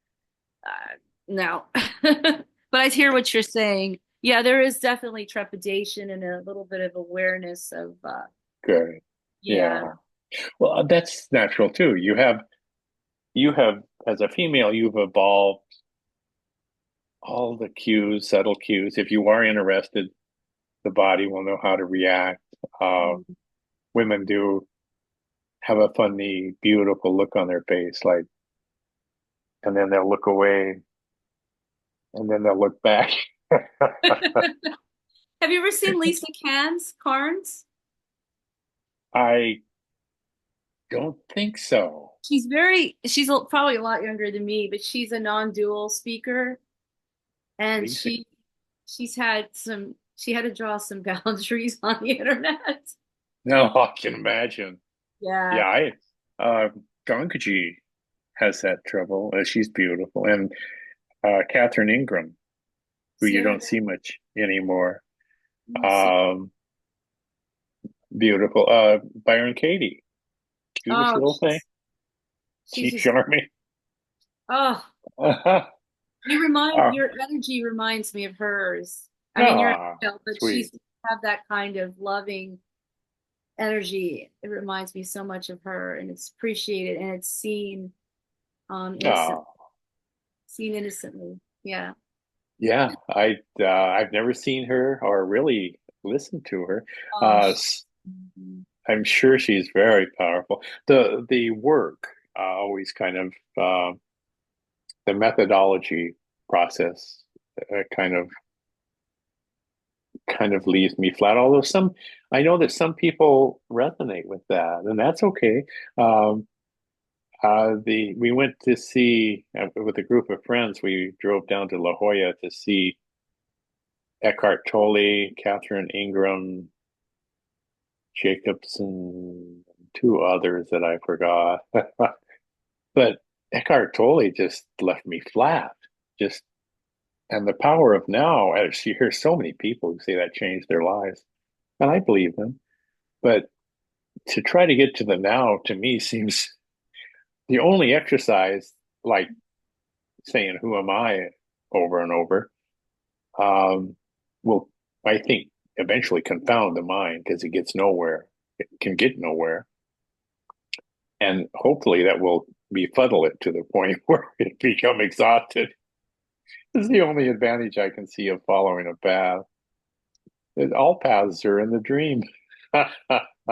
no. But I hear what you're saying. Yeah, there is definitely trepidation and a little bit of awareness of, Good. yeah. Yeah. Well, that's natural too. You have, as a female, you've evolved all the cues, subtle cues. If you are interested, the body will know how to react. Uh, Mm. Women do have a funny, beautiful look on their face, like, and then they'll look away, and then they'll look back. Have you ever seen Lisa Carnes? I don't think so. Probably a lot younger than me, but she's a non-dual speaker, and Amazing. she had to draw some boundaries on the internet. No, I can imagine. Yeah. Yeah, Gangaji has that trouble. She's beautiful. And Catherine Ingram, who you Yeah. don't see much anymore. See, Um, beautiful. Byron Katie, cutest oh, little thing. she's She's just charming. oh, Oh, your energy reminds me of hers. I mean, you're ah, but sweet. she's have that kind of loving energy. It reminds me so much of her, and it's appreciated and it's innocent, Oh, seen innocently. Yeah. yeah. I've never seen her or really listened to her. Oh, Uh, I'm sure she's very powerful. The work always kind of the methodology process kind of leaves me flat. Although some, I know that some people resonate with that, and that's okay. Um, the we went to see with a group of friends. We drove down to La Jolla to see Eckhart Tolle, Catherine Ingram, Jacobson, two others that I forgot. But Eckhart Tolle just left me flat. Just and the power of now, as you hear so many people who say that changed their lives, and I believe them. But to try to get to the now to me seems the only exercise, like saying "Who am I?" over and over, um, will I think eventually confound the mind because it gets nowhere. It can get nowhere, and hopefully that will befuddle it to the point where it become exhausted. This is the only advantage I can see of following a path. All paths are in the dream.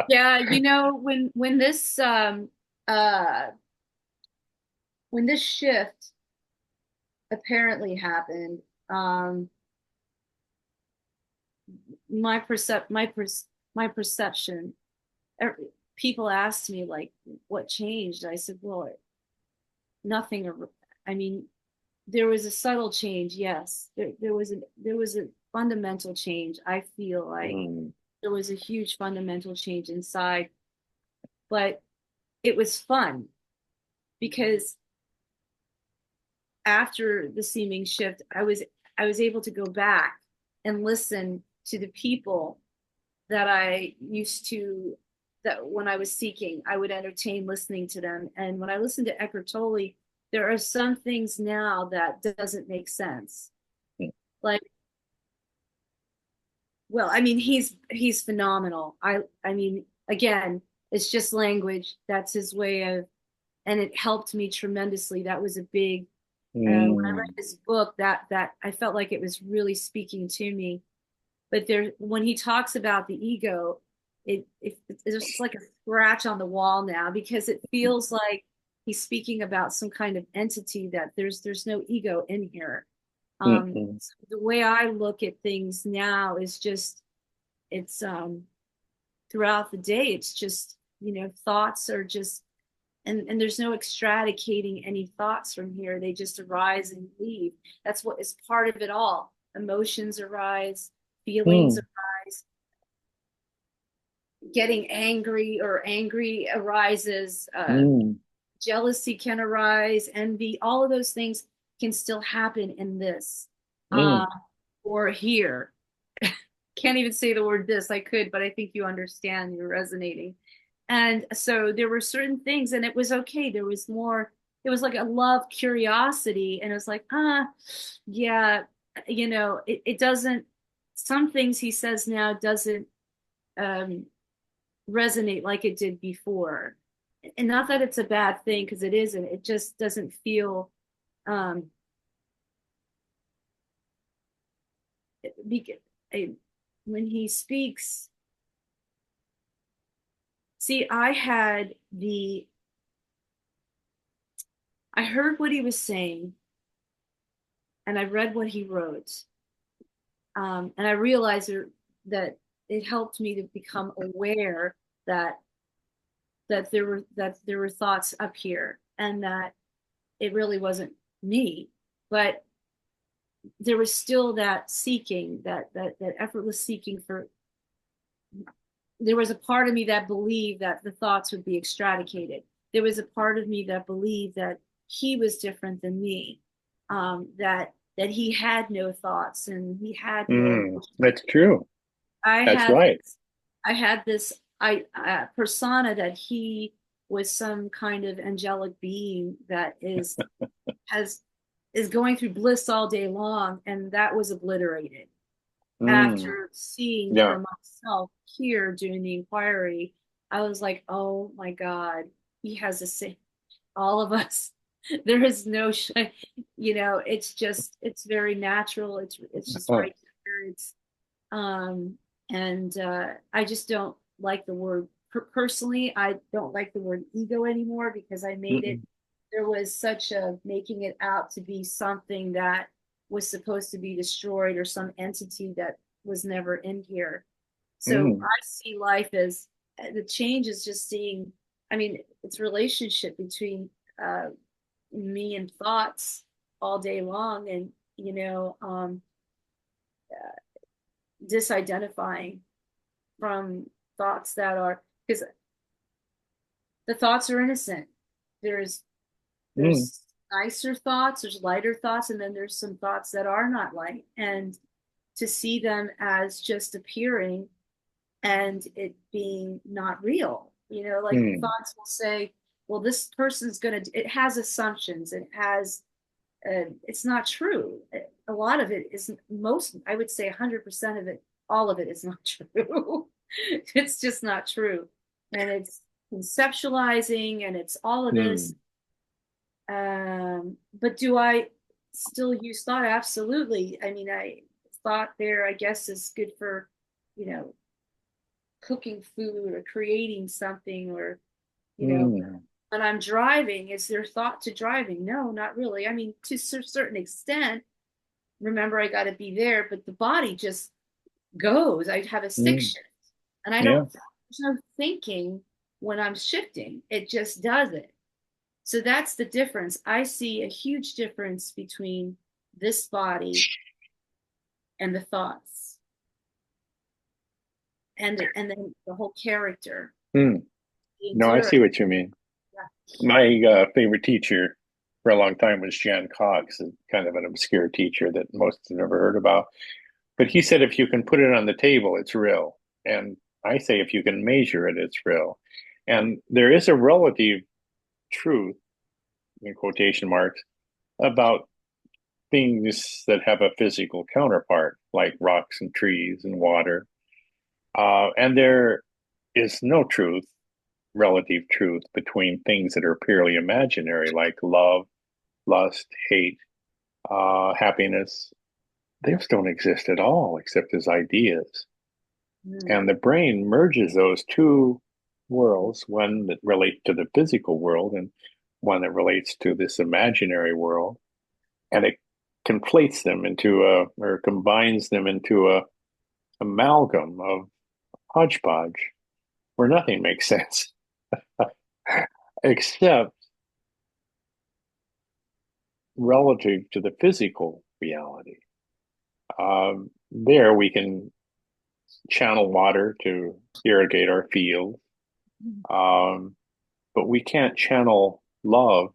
yeah. Uh when this shift apparently happened, um, my perception. every, People asked me like, what changed? I said, well, nothing. I mean, there was a subtle change. Yes, there was a fundamental change. I feel like Mm, there was a huge fundamental change inside, but it was fun because after the seeming shift, I was able to go back and listen to the people that I used to that when I was seeking, I would entertain listening to them. And when I listen to Eckhart Tolle, there are some things now that doesn't make sense. mm, Like, well, I mean, he's phenomenal. I mean, again, it's just language. That's his way of, and it helped me tremendously. That was a big when I read mm, his book, that I felt like it was really speaking to me. But there, when he talks about the ego, it's just like a scratch on the wall now because it feels like he's speaking about some kind of entity that there's no ego in here. mm, So the way I look at things now is just it's throughout the day. It's just thoughts are just and there's no extradicating any thoughts from here. They just arise and leave. That's what is part of it all. Emotions arise, feelings mm, arise, getting angry or angry arises, mm, jealousy can arise, envy, all of those things can still happen in this uh, mm, or here. Can't even say the word this. I could, but I think you understand. You're resonating. And so there were certain things, and it was okay. There was more, it was like a love curiosity. And it was like, yeah, it doesn't, some things he says now doesn't um, resonate like it did before. And not that it's a bad thing, because it isn't. It just doesn't feel, um, be, when he speaks. See, I heard what he was saying and I read what he wrote. And I realized that it helped me to become aware that that there were thoughts up here and that it really wasn't me, but there was still that seeking, that effortless seeking for. There was a part of me that believed that the thoughts would be extradicated. There was a part of me that believed that he was different than me, that he had no thoughts and he had no emotions. That's true. I That's had right. I had this persona that he was some kind of angelic being that has is going through bliss all day long, and that was obliterated Mm, after seeing yeah. for myself here doing the inquiry. I was like, oh my God, he has the same, all of us. There is no, it's just, it's very natural. It's just Uh, right there. It's, um, and I just don't like the word, personally, I don't like the word ego anymore because I made it, mm, there was such a making it out to be something that was supposed to be destroyed or some entity that was never in here. So mm, I see life as the change is just seeing, I mean, it's relationship between uh, me and thoughts all day long, and disidentifying from thoughts that are, because the thoughts are innocent. There's mm, there's nicer thoughts, there's lighter thoughts, and then there's some thoughts that are not light. And to see them as just appearing and it being not real, like mm, thoughts will say, well, this person's gonna, it has assumptions, it has, it's not true. A lot of it is, most, I would say 100% of it, all of it is not true. It's just not true. And it's conceptualizing and it's all of this. mm, But do I still use thought? Absolutely. I mean, I thought there, I guess, is good for, you know, cooking food or creating something, or, you know, mm, when I'm driving, is there thought to driving? No, not really. I mean, to a certain extent, remember I got to be there, but the body just goes. I have a stick mm. shift and I don't, Yeah. there's no thinking when I'm shifting. It just does it. So that's the difference. I see a huge difference between this body and the thoughts, and then the whole character, Mm. the No, I see endurance. what you mean. Yeah. My favorite teacher for a long time was Jan Cox, a kind of an obscure teacher that most have never heard about. But he said if you can put it on the table, it's real. And I say if you can measure it, it's real. And there is a relative truth, in quotation marks, about things that have a physical counterpart, like rocks and trees and water. And there is no truth, relative truth, between things that are purely imaginary, like love, lust, hate, happiness. Those don't exist at all except as ideas. Mm. And the brain merges those two worlds, one that relates to the physical world and one that relates to this imaginary world. And it conflates them into or combines them into a amalgam of hodgepodge where nothing makes sense except relative to the physical reality. There we can channel water to irrigate our field, um, but we can't channel love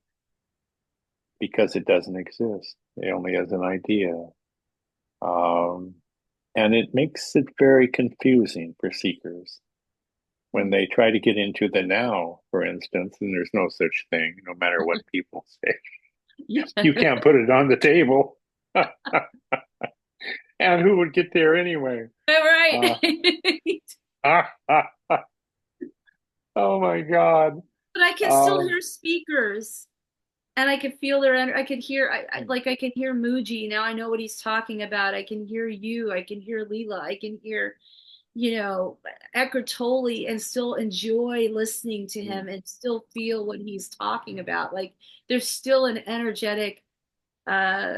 because it doesn't exist. It only has an idea. Um, and it makes it very confusing for seekers when they try to get into the now, for instance, and there's no such thing, no matter what people say. Yeah. You can't put it on the table. And who would get there anyway? Right. Uh, oh my God. But I can still Um, hear speakers, and I could feel their energy. I could hear, I can hear Muji. Now I know what he's talking about. I can hear you. I can hear Leela. I can hear, Eckhart Tolle, and still enjoy listening to him and still feel what he's talking about. Like there's still an energetic, uh,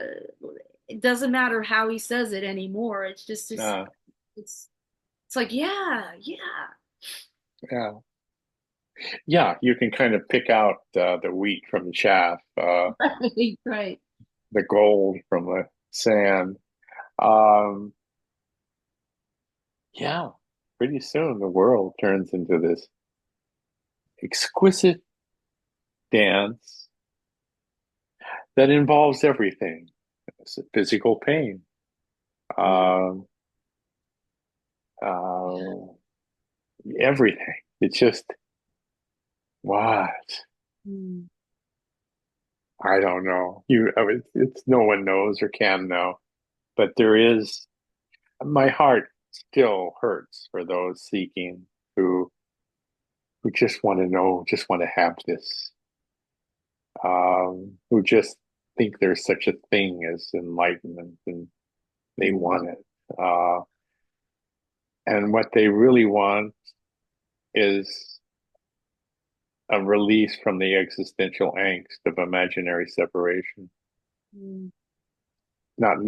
it doesn't matter how he says it anymore. It's just uh, it's it's like, yeah, yeah. yeah. Yeah, you can kind of pick out the wheat from the chaff, Right, right. the gold from the sand. Um, yeah, pretty soon the world turns into this exquisite dance that involves everything. It's physical pain, Mm, um, uh, everything. It's just what? mm, I don't know. I mean, it's no one knows or can know, but there is. My heart still hurts for those seeking who who just want to know, just want to have this, who just think there's such a thing as enlightenment and they want it. And what they really want is a release from the existential angst of imaginary separation, mm. not